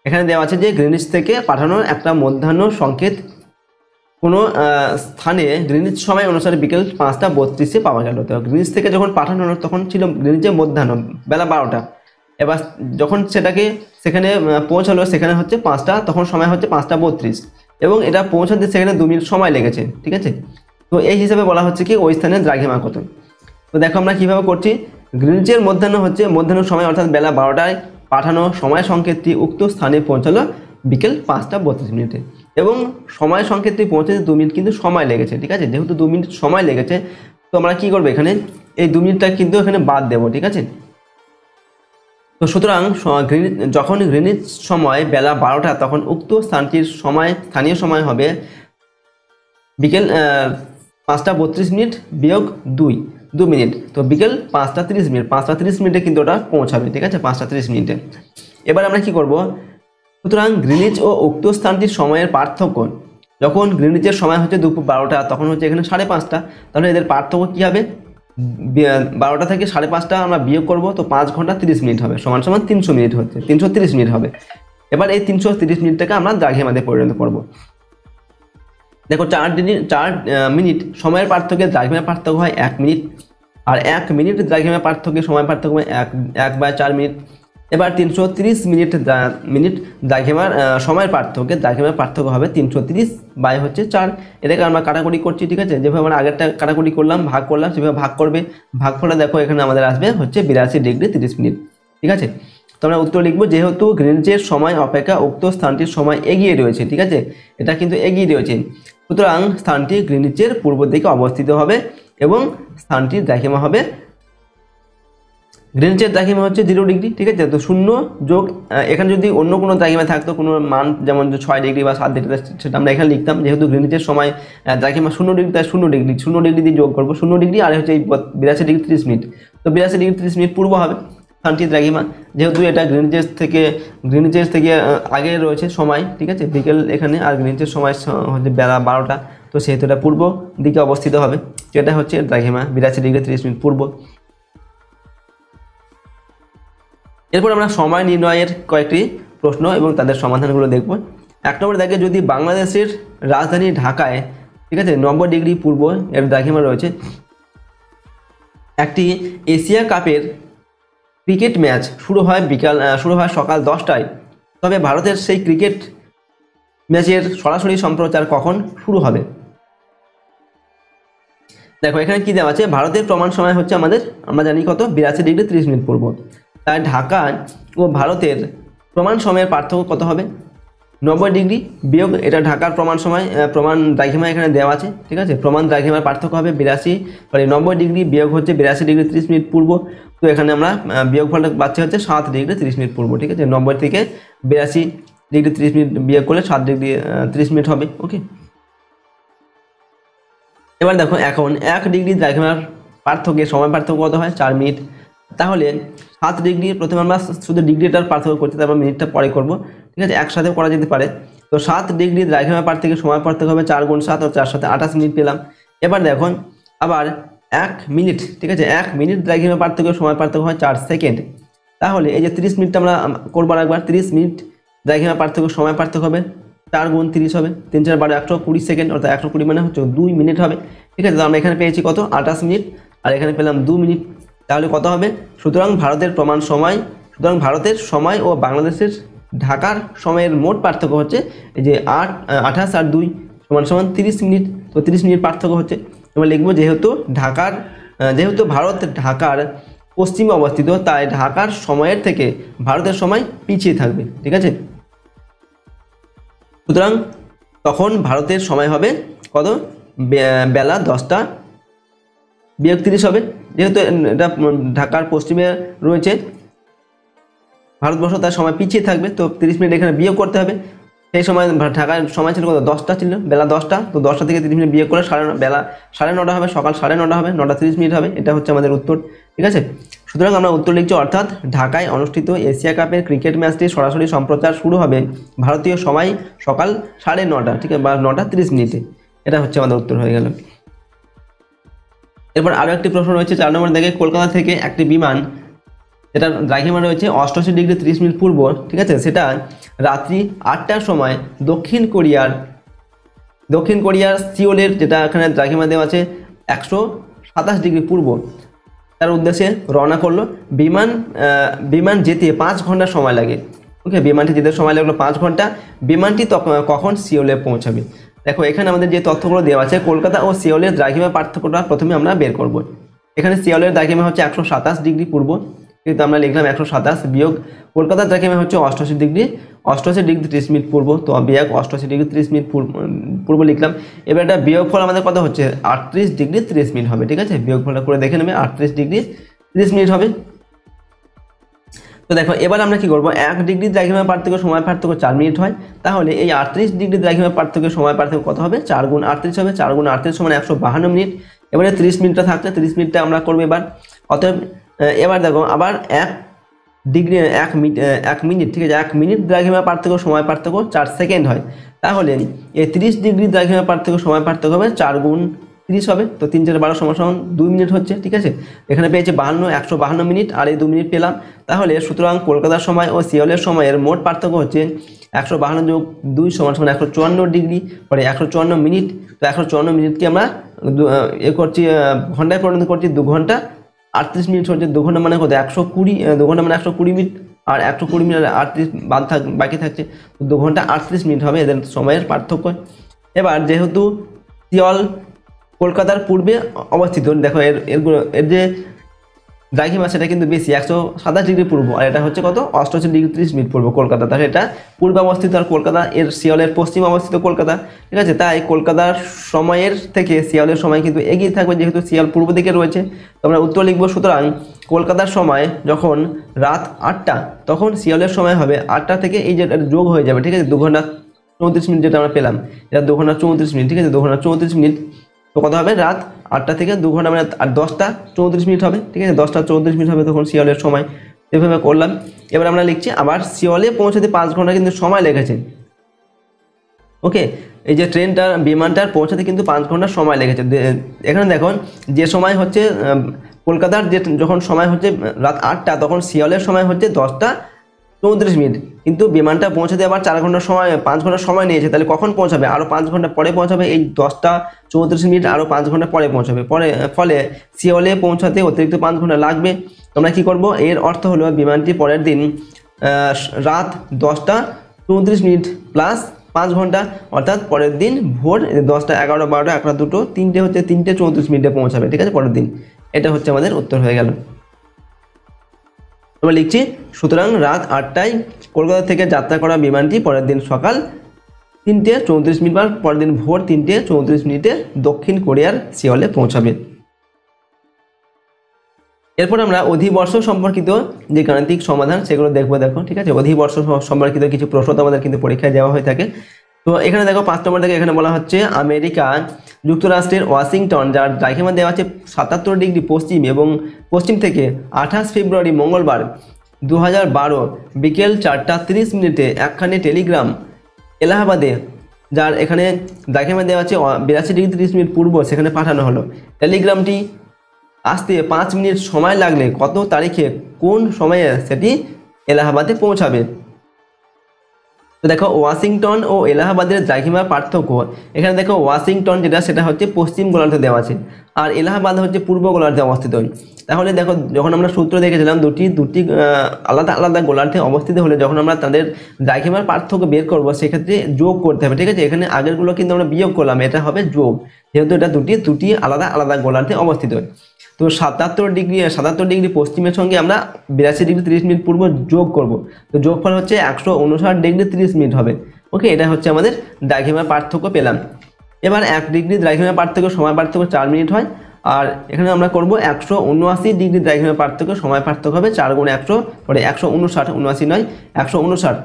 এখানে দেওয়া আছে যে গ্রিনিচ থেকে পাঠানো একটা মধ্যাহ্ন সংকেত কোনো স্থানে গ্রিনিচ সময় অনুসারে বিকেল 5:32 পাওয়া গেল। তো গ্রিনিচ থেকে যখন পাঠানো হলো তখন ছিল গ্রিনিচে মধ্যাহ্ন বেলা 12টা। এবার যখন সেখানে পৌঁছালো সেখানে হচ্ছে 5টা, তখন সময় হচ্ছে 5:32 এবং এটা পৌঁছাতে সেখানে 2 মিনিট সময় লেগেছে, ঠিক আছে। তো এই হিসাবে বলা হচ্ছে কি ওই স্থানের দ্রাঘিমা কত। তো দেখো আমরা কীভাবে করছি, গ্রিনিচের মধ্যাহ্ন হচ্ছে মধ্যাহ্ন সময় অর্থাৎ বেলা 12টায় পাঠানো সময় সংকেতটি উক্ত স্থানে পৌঁছালো বিকেল 5:32 এবং সময় সংকেতটি পৌঁছাতে 2 মিনিট কিন্তু সময় লেগেছে, ঠিক আছে। যেহেতু 2 মিনিট সময় লেগেছে তো আমরা কী করবো, এখানে এই 2 মিনিটটা কিন্তু এখানে বাদ দেবো, ঠিক আছে। তো সুতরাং যখন গ্রিনিচ সময় বেলা 12টা তখন উক্ত স্থানটির স্থানীয় সময় হবে বিকেল 5:32 বিয়োগ 2 মিনিট। তো বিকেল 5:30 5:30 কিন্তু ওটা পৌঁছাবে, ঠিক আছে, 5:30 এবার আমরা কি করব, সুতরাং গ্রিনিচ ও উক্ত স্থানটির সময়ের পার্থক্য, যখন গ্রিনিচের সময় হচ্ছে দুপুর 12টা তখন হচ্ছে এখানে 5:30, তাহলে এদের পার্থক্য কী হবে, 12টা থেকে 5:30 আমরা বিয়োগ করব, তো 5 ঘন্টা 30 মিনিট হবে, সমান 300 মিনিট হচ্ছে, 330 মিনিট হবে। এবার এই 330 মিনিটটাকে আমরা দ্রাঘিমাতে পরিণত করব। দেখো 4 মিনিট সময়ের পার্থক্যে দ্রাঘিমার পার্থক্য হয় 1 মিনিট, আর 1 মিনিট দ্রাঘিমার পার্থক্যে সময় পার্থক্য হয় 1/4 মিনিট। এবার 330 মিনিট দ্রাঘিমার সময়ের পার্থক্যে দ্রাঘিমার পার্থক্য হবে 330/4। এটাকে আমরা কাটাকুটি করছি, ঠিক আছে, যেভাবে আমরা আগেরটা কাটাকুটি করলাম ভাগ করলাম সেভাবে ভাগ করবে, ভাগ করে দেখো এখানে আমাদের আসবে হচ্ছে 82°30', ঠিক আছে। তো আমরা উত্তর লিখবো, যেহেতু গ্রিনিচের সময় অপেক্ষা উক্ত স্থানটির সময় এগিয়ে রয়েছে, ঠিক আছে, এটা কিন্তু এগিয়ে রয়েছে, সুতরাং স্থানটি গ্রিনিচের পূর্ব দিকে অবস্থিত হবে এবং স্থানটির দ্রাঘিমা হবে, গ্রিনিচের দ্রাঘিমা হচ্ছে 0 ডিগ্রি, ঠিক আছে। তো 0 যোগ এখানে যদি অন্য কোনো দ্রাঘিমা থাকতো কোনো মান, যেমন 6 ডিগ্রি বা 7 ডিগ্রি, সেটা আমরা এখানে লিখতাম। যেহেতু গ্রিনিচের সময় দ্রাঘিমা 0 ডিগ্রি, তাই 0 ডিগ্রি দিয়ে যোগ করবো, 0 ডিগ্রি আর হচ্ছে এই 82°30'। তো 82°30' পূর্ব হবে স্থানটির দ্রাঘিমা, যেহেতু এটা গ্রিনিচের থেকে আগে রয়েছে সময়, ঠিক আছে, বিকেল এখানে, আর গ্রিনিচের সময় হচ্ছে বেলা 12টা, তো সেহেতু এটা পূর্ব দিকে অবস্থিত হবে, যেটা হচ্ছে দ্রাঘিমা 82°30' পূর্ব। এরপর আমরা সময় নির্ণয়ের কয়েকটি প্রশ্ন এবং তাদের সমাধানগুলো দেখব। 1 নম্বর দেখে, যদি বাংলাদেশের রাজধানী ঢাকায়, ঠিক আছে, 90 ডিগ্রি পূর্ব এর দ্রাঘিমা রয়েছে, একটি এশিয়া কাপের ক্রিকেট ম্যাচ শুরু হয় সকাল 10টায়, তবে ভারতের সেই ক্রিকেট ম্যাচের সরাসরি সম্প্রচার কখন শুরু হবে। দেখো এখানে কি দেওয়া আছে, ভারতের প্রমাণ সময় হচ্ছে আমরা জানি কত, 82°30' পূর্ব, তাই ঢাকা ও ভারতের প্রমাণ সময়ের পার্থক্য কত হবে, 90 ডিগ্রি বিয়োগ এটা ঢাকার প্রমাণ সময়, প্রমাণ দ্রাঘিমা এখানে দেওয়া আছে, ঠিক আছে, প্রমাণ দ্রাঘিমার পার্থক্য হবে 90 ডিগ্রি বিয়োগ হচ্ছে 82°30' পূর্ব। তো এখানে আমরা বিয়োগফলটা পাচ্ছি হচ্ছে 7°30' পূর্ব, ঠিক আছে, 90 থেকে 82°30' বিয়োগ করলে 7°30' হবে, ওকে। এবার দেখো এখন 1 ডিগ্রি দ্রাঘিমার পার্থক্যে সময় পার্থক্য কত হয়, 4 মিনিট। তাহলে 7 ডিগ্রি, প্রথমে আমরা শুধু ডিগ্রিটার পার্থক্য করছি, তারপর মিনিটটা পরে করব, ঠিক আছে, একসাথে করা যেতে পারে। তো 7 ডিগ্রি দ্রাঘিমার পার্থক্যে সময় পার্থক্য হবে 4 × 7, ও 4 × 7 28 মিনিট পেলাম। এবার দেখো আবার 1 মিনিট, ঠিক আছে, 1 মিনিট দ্রাঘিমার পার্থক্যে সময় পার্থক্য হয় 4 সেকেন্ড। তাহলে এই যে 30 মিনিটটা আমরা করবো একবার, 30 মিনিট দ্রাঘিমার পার্থক্য সময় পার্থক্য হবে 4 × 30 হবে, 3 4 12 120 সেকেন্ড, অর্থাৎ 120 মানে হচ্ছে 2 মিনিট হবে, ঠিক আছে। তো আমরা এখানে পেয়েছি কত, 28 মিনিট, আর এখানে পেলাম 2 মিনিট, তাহলে কত হবে, সুতরাং ভারতের সময় ও বাংলাদেশের ঢাকার সময়ের মোট পার্থক্য হচ্ছে এই যে 28 আর 2 = 30 মিনিট। তো 30 মিনিট পার্থক্য হচ্ছে। এবার লিখবো, যেহেতু ভারত ঢাকার পশ্চিমে অবস্থিত, তাই ঢাকার সময়ের থেকে ভারতের সময় পিছিয়ে থাকবে, ঠিক আছে। সুতরাং তখন ভারতের সময় হবে কত, বেলা 10টা বিয়োগ 30 হবে, যেহেতু এটা ঢাকার পশ্চিমে রয়েছে ভারতবর্ষ, তার সময় পিছিয়ে থাকবে, তো 30 মিনিট এখানে বিয়োগ করতে হবে। সেই সময় ঢাকার সময় ছিল কত, 10টা ছিল, বেলা 10টা, তো 10টা থেকে 30 মিনিট বিয়োগ করলে বেলা 9:30 হবে, সকাল 9:30 হবে, 9:30 হবে, এটা হচ্ছে আমাদের উত্তর, ঠিক আছে। সুতরাং আমরা উত্তর লিখছি, অর্থাৎ ঢাকায় অনুষ্ঠিত এশিয়া কাপের ক্রিকেট ম্যাচটি সরাসরি সম্প্রচার শুরু হবে ভারতীয় সময় সকাল 9:30, ঠিক আছে, বা 9:30। এটা হচ্ছে আমাদের উত্তর হয়ে গেল। এরপর আরও একটি প্রশ্ন রয়েছে 4 নম্বর দেখে, কলকাতা থেকে একটি বিমান, যেটা দ্রাঘিমা রয়েছে 88°30' পূর্ব, ঠিক আছে, সেটা রাত্রি 8টার সময় দক্ষিণ কোরিয়ার দক্ষিণ কোরিয়ার সিওলের যেটা এখানে দ্রাঘিমা দেওয়া আছে 127 ডিগ্রি পূর্ব, তার উদ্দেশ্যে রওনা করলো। বিমান যেতে 5 ঘন্টা সময় লাগে। ওকে, বিমানটি যেতে সময় লাগলো 5 ঘন্টা। বিমানটি কখন সিওলে পৌঁছাবে? দেখো এখানে আমাদের যে তথ্যগুলো দেওয়া আছে, কলকাতা ও সিওলের দ্রাঘিমা পার্থক্যটা প্রথমে আমরা বের করব। এখানে সিওলের দ্রাঘিমা হচ্ছে 127 ডিগ্রি পূর্ব, কিন্তু আমরা লিখলাম 127 বিয়োগ কলকাতার দ্রাঘিমা হচ্ছে 88 ডিগ্রি 30 মিনিট পূর্ব, তো বিয়োগ 88 ডিগ্রি 30 মিনিট পূর্ব লিখলাম। এবার এটা বিয়োগফল আমাদের কত হচ্ছে? 38 ডিগ্রি 30 মিনিট হবে। ঠিক আছে, বিয়োগফলটা করে দেখে নেবে, 38 ডিগ্রি 30 মিনিট হবে। তো দেখো এবার আমরা কি করব, 1 ডিগ্রি দ্রাঘিমা পার্থক্য সময় পার্থক্য 4 মিনিট হয়, তাহলে এই 38 ডিগ্রি দ্রাঘিমা পার্থক্য সময় পার্থক্য কত হবে? 4 গুণ 38 হবে, 4 গুণ 38 সমান 152 মিনিট। এবারে 30 মিনিটটা থাকছে, 30 মিনিটটা আমরা করবো এবার। অতএব এবার দেখো আবার 1 মিনিট, ঠিক আছে, 1 মিনিট দ্রাঘিমা পার্থক্য সময় পার্থক্য 4 সেকেন্ড হয়, তাহলে এই 30 ডিগ্রি দ্রাঘিমা পার্থক্য সময় পার্থক্য হবে 4 গুণ 30 হবে, তো 3 4 12 সমান 2 মিনিট হচ্ছে। ঠিক আছে, এখানে পেয়েছি 152 মিনিট আর এই 2 মিনিট পেলাম। তাহলে সুতরাং কলকাতার সময় ও সিওলের সময়ের মোট পার্থক্য হচ্ছে 152 যোগ 2 সমান 154 ডিগ্রি, পরে 154 মিনিট। তো 154 মিনিটকে আমরা করছি ঘন্টায় পরিণত করছি, 2 ঘন্টা 38 মিনিট হচ্ছে। 2 ঘন্টা মানে কত? 120, 2 ঘন্টা মানে 120 মিনিট, আর 120 মিনিট 38 বাকি থাকছে, 2 ঘন্টা 38 মিনিট হবে এদের সময়ের পার্থক্য। এবার যেহেতু সিওল কলকাতার পূর্বে অবস্থিত, দেখো এর যে দ্রাঘিমা সেটা কিন্তু বেশি, 127 ডিগ্রি পূর্ব, আর এটা হচ্ছে কত? 88 ডিগ্রি 30 মিনিট পূর্ব কলকাতা, তাহলে এটা পূর্বে অবস্থিত আর কলকাতা এর সিওলের পশ্চিমে অবস্থিত কলকাতা। ঠিক আছে, তাই কলকাতার সময়ের থেকে সিওলের সময় কিন্তু এগিয়ে থাকবে, যেহেতু সিওল পূর্ব দিকে রয়েছে। তো আমরা উত্তর লিখবো, সুতরাং কলকাতার সময় যখন রাত 8টা, তখন সিওলের সময় হবে 8টা থেকে এই যে যোগ হয়ে যাবে। ঠিক আছে, 2 ঘন্টা 34 মিনিট যেটা আমরা পেলাম, এটা 2 ঘন্টা 34 মিনিট। ঠিক আছে, 2 ঘন্টা 34 মিনিট, তো কত হবে? রাত 8টা থেকে 2 ঘন্টা মানে আর 10টা 34 মিনিট হবে। ঠিক আছে, 10টা 34 মিনিট হবে তখন সিওলের সময়। এভাবে করলাম। এবার আমরা লিখছি আবার সিওলে পৌঁছাতে 5 ঘন্টা কিন্তু সময় লেগেছে। ওকে, এই যে ট্রেনটার বিমানটার পৌঁছাতে কিন্তু 5 ঘন্টা সময় লেগেছে। এখানে দেখুন যে সময় হচ্ছে কলকাতার যে যখন সময় হচ্ছে রাত 8টা, তখন সিওলের সময় হচ্ছে 10টা 34 মিনিট, কিন্তু বিমানটা পৌঁছাতে আবার 4 ঘন্টা সময় 5 ঘন্টা সময় নিয়েছে। তাহলে কখন পৌঁছাবে? আরও 5 ঘন্টা পরে পৌঁছাবে। এই 10টা 34 মিনিট আরও 5 ঘন্টা পরে পৌঁছাবে, ফলে সিওলে পৌঁছাতে অতিরিক্ত 5 ঘন্টা লাগবে। তোমরা কি করবো, এর অর্থ হলো বিমানটি পরের দিন রাত 10টা 34 মিনিট প্লাস 5 ঘন্টা, অর্থাৎ পরের দিন ভোর 10টা 11টা 12টা 1টা 2টো 3টে হচ্ছে 3টে 34 মিনিটে পৌঁছাবে। ঠিক আছে, পরের দিন। এটা হচ্ছে আমাদের উত্তর হয়ে গেল। আমরা লিখছি, সুতরাং রাত 8টায় কলকাতা থেকে যাত্রা করা বিমানটি পরের দিন সকাল 3টে 34 মিনিট বা পরের দিন ভোর 3টে 34 মিনিটে দক্ষিণ কোরিয়ার সিওলে পৌঁছাবে। এরপর আমরা অধিবর্ষ সম্পর্কিত যে গাণিতিক সমাধান সেগুলো দেখবো। দেখো, ঠিক আছে, অধিবর্ষ সম্পর্কিত কিছু প্রশ্ন আমাদের কিন্তু পরীক্ষায় দেওয়া হয়ে থাকে। তো এখানে দেখো 5 নম্বর থেকে এখানে বলা হচ্ছে আমেরিকা যুক্তরাষ্ট্রের ওয়াশিংটন, যার দ্রাঘিমা দেওয়া আছে 77 ডিগ্রি পশ্চিম এবং পশ্চিম থেকে 28 ফেব্রুয়ারি মঙ্গলবার 2012 বিকেল 4টা 30 মিনিটে একখানি টেলিগ্রাম এলাহাবাদে, যার এখানে দ্রাঘিমা দেওয়া আছে 82 ডিগ্রি 30 মিনিট পূর্ব, সেখানে পাঠানো হলো। টেলিগ্রামটি আসতে 5 মিনিট সময় লাগলে কত তারিখে কোন সময়ে সেটি এলাহাবাদে পৌঁছাবে? তো দেখো ওয়াশিংটন ও এলাহাবাদের দ্রাঘিমা পার্থক্য, এখানে দেখো ওয়াশিংটন যেটা সেটা হচ্ছে পশ্চিম গোলার্ধে দেওয়া আছে, আর এলাহাবাদ হচ্ছে পূর্ব গোলার্ধে অবস্থিত। তাহলে দেখো যখন আমরা সূত্র দেখেছিলাম দুটি আলাদা আলাদা গোলার্ধে অবস্থিত হলে যখন আমরা তাদের দ্রাঘিমার পার্থক্য বের করব, সেক্ষেত্রে যোগ করতে হবে। ঠিক আছে, এখানে আগেরগুলো কিন্তু আমরা বিয়োগ করলাম, এটা হবে যোগ, যেহেতু এটা দুটি আলাদা আলাদা গোলার্ধে অবস্থিত। তো 77 ডিগ্রি পশ্চিমের সঙ্গে আমরা 82 ডিগ্রি 30 মিনিট পূর্ব যোগ করব, তো যোগফল হচ্ছে 159 ডিগ্রি 30 মিনিট হবে। ওকে, এটা হচ্ছে আমাদের দ্রাঘিমার পার্থক্য পেলাম। এবার 1 ডিগ্রি দ্রাঘিমার পার্থক্য সময় পার্থক্য 4 মিনিট হয়, আর এখানে আমরা করব 179 ডিগ্রি দ্রাঘিমার পার্থক্য সময় পার্থক্য হবে 4 গুণ 100, পরে 159, 79 নয় 159,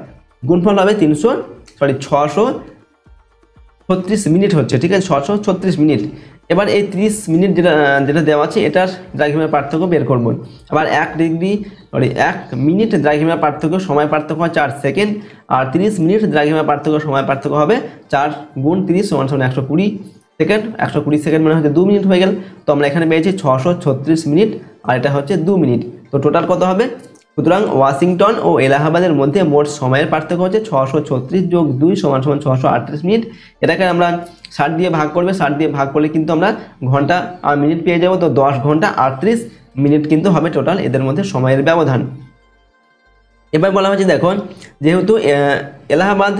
গুণফল হবে 636 মিনিট হচ্ছে। ঠিক আছে, 636 মিনিট। এবার এই 30 মিনিট যেটা দেওয়া আছে এটার দ্রাঘিমার পার্থক্য বের করব। আবার 1 মিনিট দ্রাঘিমার পার্থক্য সময় পার্থক্য হয় 4 সেকেন্ড, আর 30 মিনিট দ্রাঘিমার পার্থক্য সময় পার্থক্য হবে 4 গুণ 30 সমান 120 সেকেন্ড। 120 সেকেন্ড মানে হচ্ছে 2 মিনিট হয়ে গেল। তো আমরা এখানে পেয়েছি 636 মিনিট, আর এটা হচ্ছে 2 মিনিট। তো টোটাল কত হবে? সুতরাং ওয়াশিংটন ও এলাহাবাদের মধ্যে মোট সময়ের পার্থক্য হচ্ছে 636 যোগ 2 সমান সমান 638 মিনিট। এটাকে আমরা 60 দিয়ে ভাগ করবে, 60 দিয়ে ভাগ করলে কিন্তু আমরা ঘন্টা আর মিনিট পেয়ে যাব। তো 10 ঘন্টা 38 মিনিট কিন্তু হবে টোটাল এদের মধ্যে সময়ের ব্যবধান। এবার বলা হয়েছে দেখো, যেহেতু এলাহাবাদ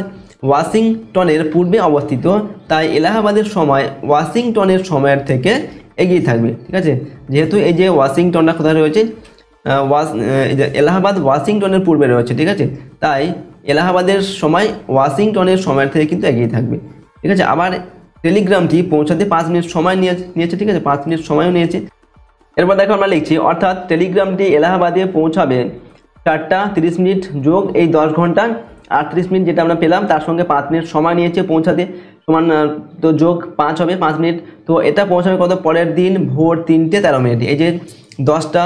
ওয়াশিংটনের পূর্বে অবস্থিত, তাই এলাহাবাদের সময় ওয়াশিংটনের সময়ের থেকে এগিয়ে থাকবে। ঠিক আছে, যেহেতু এই যে ওয়াশিংটনটা কোথায় রয়েছে, এলাহাবাদ ওয়াশিংটনের পূর্বে রয়েছে। ঠিক আছে, তাই এলাহাবাদের সময় ওয়াশিংটনের সময়ের থেকে কিন্তু এগিয়ে থাকবে। ঠিক আছে, আবার টেলিগ্রামটি পৌঁছাতে 5 মিনিট সময় নিয়েছে। ঠিক আছে, 5 মিনিট সময়ও নিয়েছে। এরপর দেখো আমরা লিখছি, অর্থাৎ টেলিগ্রামটি এলাহাবাদে পৌঁছাবে 4টা 30 মিনিট যোগ এই 10 ঘন্টা 38 মিনিট যেটা আমরা পেলাম, তার সঙ্গে 5 মিনিট সময় নিয়েছে পৌঁছাতে, সমান তো যোগ 5 হবে 5 মিনিট। তো এটা পৌঁছাবে কত, পরের দিন ভোর 3টে 13 মিনিট। এই যে 10টা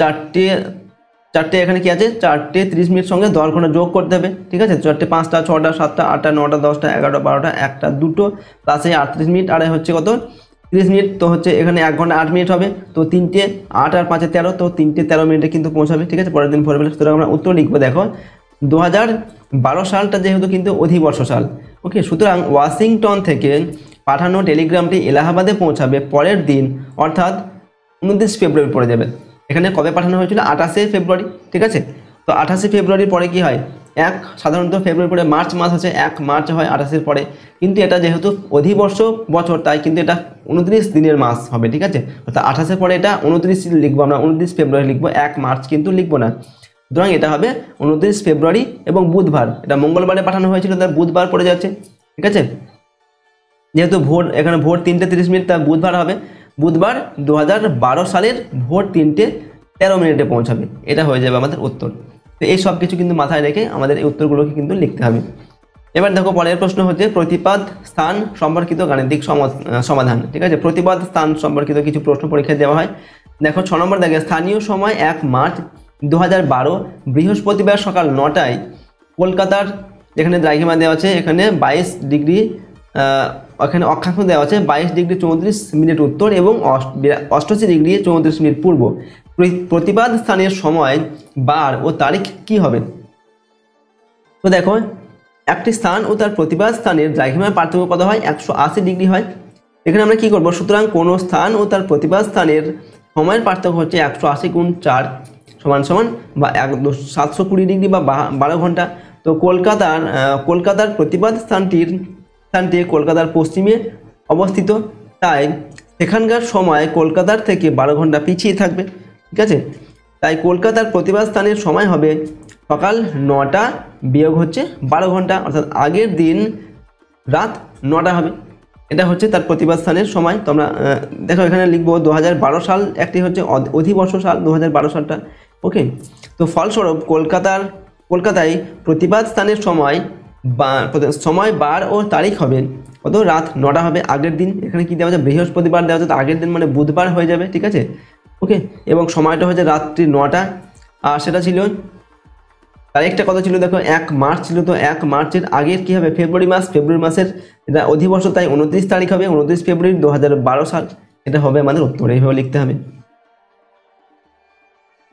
4টে এখানে কি আছে, 4টে 30 মিনিট সঙ্গে 10 ঘন্টা যোগ করতে হবে। ঠিক আছে, 4টে 5টা 6টা 7টা 8টা 9টা 10টা 11টা 12টা 1টা 2টো প্লাস এই 38 মিনিট আর হচ্ছে কত 30 মিনিট। তো হচ্ছে এখানে 1 ঘন্টা 8 মিনিট হবে। তো 3টে 8 আর 5 13, তো 3টে 13 মিনিটে কিন্তু পৌঁছাবে। ঠিক আছে, পরের দিন ভোরবেলা। সুতরাং আমরা উত্তর লিখবো দেখো 2012 সালটা যেহেতু কিন্তু অধিবর্ষ সাল। ওকে, সুতরাং ওয়াশিংটন থেকে পাঠানো টেলিগ্রামটি এলাহাবাদে পৌঁছাবে পরের দিন, অর্থাৎ 29 ফেব্রুয়ারি পড়ে যাবে। এখানে কবে পাঠানো হয়েছিল, 28শে ফেব্রুয়ারি। ঠিক আছে, তো 28শে ফেব্রুয়ারির পরে কি হয়, সাধারণত ফেব্রুয়ারি পরে মার্চ মাস আছে, 1 মার্চ হয় 28-এর পরে, কিন্তু এটা যেহেতু অধিবর্ষ বছর তাই কিন্তু এটা 29 দিনের মাস হবে। ঠিক আছে, অর্থাৎ 28-এর পরে এটা 29 লিখবো আমরা, 29 ফেব্রুয়ারি লিখবো, 1 মার্চ কিন্তু লিখবো না। সুতরাং এটা হবে 29 ফেব্রুয়ারি এবং বুধবার, এটা মঙ্গলবারে পাঠানো হয়েছিল তাই বুধবার পড়ে যাচ্ছে। ঠিক আছে, যেহেতু এখানে ভোর 3টে 30 মিনিট, তাই বুধবার হবে। বুধবার 2012 সালের ভোর 3টে 13 মিনিটে পৌঁছাবে, এটা হয়ে যাবে আমাদের উত্তর। তো এই সব কিছু কিন্তু মাথায় রেখে আমাদের এই উত্তরগুলোকে কিন্তু লিখতে হবে। এবার দেখো পরের প্রশ্ন হচ্ছে প্রতিপাদ স্থান সম্পর্কিত গাণিতিক সমাধান। ঠিক আছে, প্রতিপাদ স্থান সম্পর্কিত কিছু প্রশ্ন পরীক্ষায় দেওয়া হয়। দেখো 6 নম্বর দেখে, স্থানীয় সময় 1 মার্চ 2012 বৃহস্পতিবার সকাল 9টায় কলকাতার, যেখানে দ্রাঘিমা দেওয়া আছে এখানে 22 ডিগ্রি, এখানে অক্ষাংশ দেওয়া আছে 22 ডিগ্রি 34 মিনিট উত্তর এবং 88 ডিগ্রি 34 মিনিট পূর্ব। প্রতিপাদ স্থানের সময়, বার ও তারিখ কি হবে? তো দেখো একটি স্থান ও তার প্রতিপাদ স্থানের দ্রাঘিমার পার্থক্য কত হয়, 180 ডিগ্রি হয়। এখানে আমরা কি করব, সুতরাং কোনো স্থান ও তার প্রতিপাদ স্থানের সময়ের পার্থক্য হচ্ছে 180 গুণ 4 সমান সমান বা 720 ডিগ্রি বা 12 ঘন্টা। তো কলকাতার প্রতিপাদ স্থানটি কলকাতার পশ্চিমে অবস্থিত, তাই সেখানকার সময় কলকাতার থেকে 12 ঘন্টা পিছিয়ে থাকবে। ঠিক আছে, তাই কলকাতার প্রতিপাদ স্থানের সময় হবে সকাল 9টা বিয়োগ হচ্ছে 12 ঘন্টা, অর্থাৎ আগের দিন রাত 9টা হবে। এটা হচ্ছে তার প্রতিপাদ স্থানের সময়। তো আমরা দেখো এখানে লিখবো 2012 সাল, একটি হচ্ছে অধিবর্ষ সাল 2012 সালটা। ওকে, তো ফলস্বরূপ কলকাতায় প্রতিপাদ স্থানের সময় বার ও তারিখ হবে কত, রাত 9টা হবে আগের দিন। এখানে কি দেওয়া আছে, বৃহস্পতিবার দেওয়া আছে, তো আগের দিন মানে বুধবার হয়ে যাবে। ঠিক আছে, ওকে, এবং সময়টা হচ্ছে রাত্রি 9টা। আর সেটা ছিল, তারিখটা কত ছিল দেখো, 1 মার্চ ছিল। তো 1 মার্চের আগের কি হবে, ফেব্রুয়ারি মাসের এটা অধিবর্ষ, তাই 29 তারিখ হবে, 29 ফেব্রুয়ারি 2012 সাল। এটা হবে আমাদের উত্তর, এইভাবে লিখতে হবে।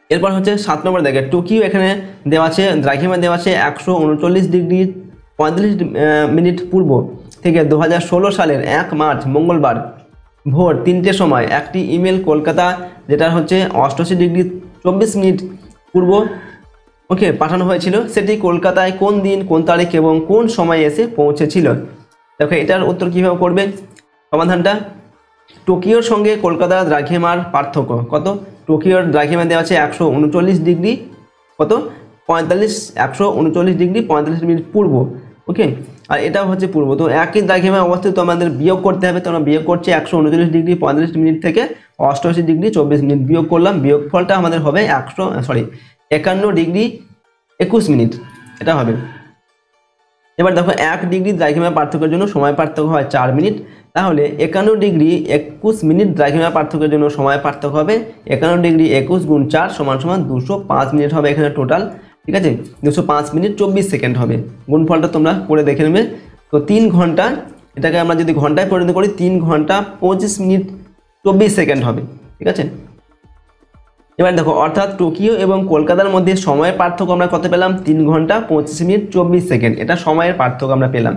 এরপর হচ্ছে 7 নম্বর দেখে, টোকিও এখানে দেওয়া আছে, দ্রাঘিমা দেওয়া আছে 139 ডিগ্রি 35 মিনিট পূর্ব থেকে 2016 সালের 1 মার্চ মঙ্গলবার ভোর 3টের সময় একটি ইমেল কলকাতা, যেটা হচ্ছে 88 ডিগ্রি 24 মিনিট পূর্ব ওকে পাঠানো হয়েছিল। সেটি কলকাতায় কোন দিন, কোন তারিখ এবং কোন সময়ে এসে পৌঁছেছিল? দেখো এটার উত্তর কীভাবে করবে, সমাধানটা, টোকিওর সঙ্গে কলকাতার দ্রাঘিমার পার্থক্য কত, টোকিওর দ্রাঘিমা দেওয়া আছে 139 ডিগ্রি কত 139 ডিগ্রি 45 মিনিট পূর্ব। ওকে, আর এটাও হচ্ছে পূর্ব। তো একই দ্রাঘিমায় অবস্থিত, আমাদের বিয়োগ করতে হবে। তো আমরা বিয়োগ করছি 139 ডিগ্রি 45 মিনিট থেকে 88 ডিগ্রি 24 মিনিট বিয়োগ করলাম। বিয়োগফলটা আমাদের হবে 51 ডিগ্রি 21 মিনিট, এটা হবে। এবার দেখো 1 ডিগ্রি দ্রাঘিমা পার্থক্যের জন্য সময় পার্থক্য হয় 4 মিনিট, তাহলে 51 ডিগ্রি 21 মিনিট দ্রাঘিমা পার্থক্যের জন্য সময় পার্থক্য হবে 51 ডিগ্রি 21 গুণ 4 সমান 205 মিনিট হবে এখানে টোটাল। ঠিক আছে, 205 মিনিট 24 সেকেন্ড হবে। গুণফলটা তোমরা করে দেখে নেবে। তো 3 ঘন্টা, এটাকে আমরা যদি ঘন্টায় পরিণত করি, 3 ঘন্টা 25 মিনিট 24 সেকেন্ড হবে। ঠিক আছে, এবার দেখো অর্থাৎ টোকিও এবং কলকাতার মধ্যে সময়ের পার্থক্য আমরা কত পেলাম 3 ঘন্টা 25 মিনিট 24 সেকেন্ড, এটা সময়ের পার্থক্য আমরা পেলাম।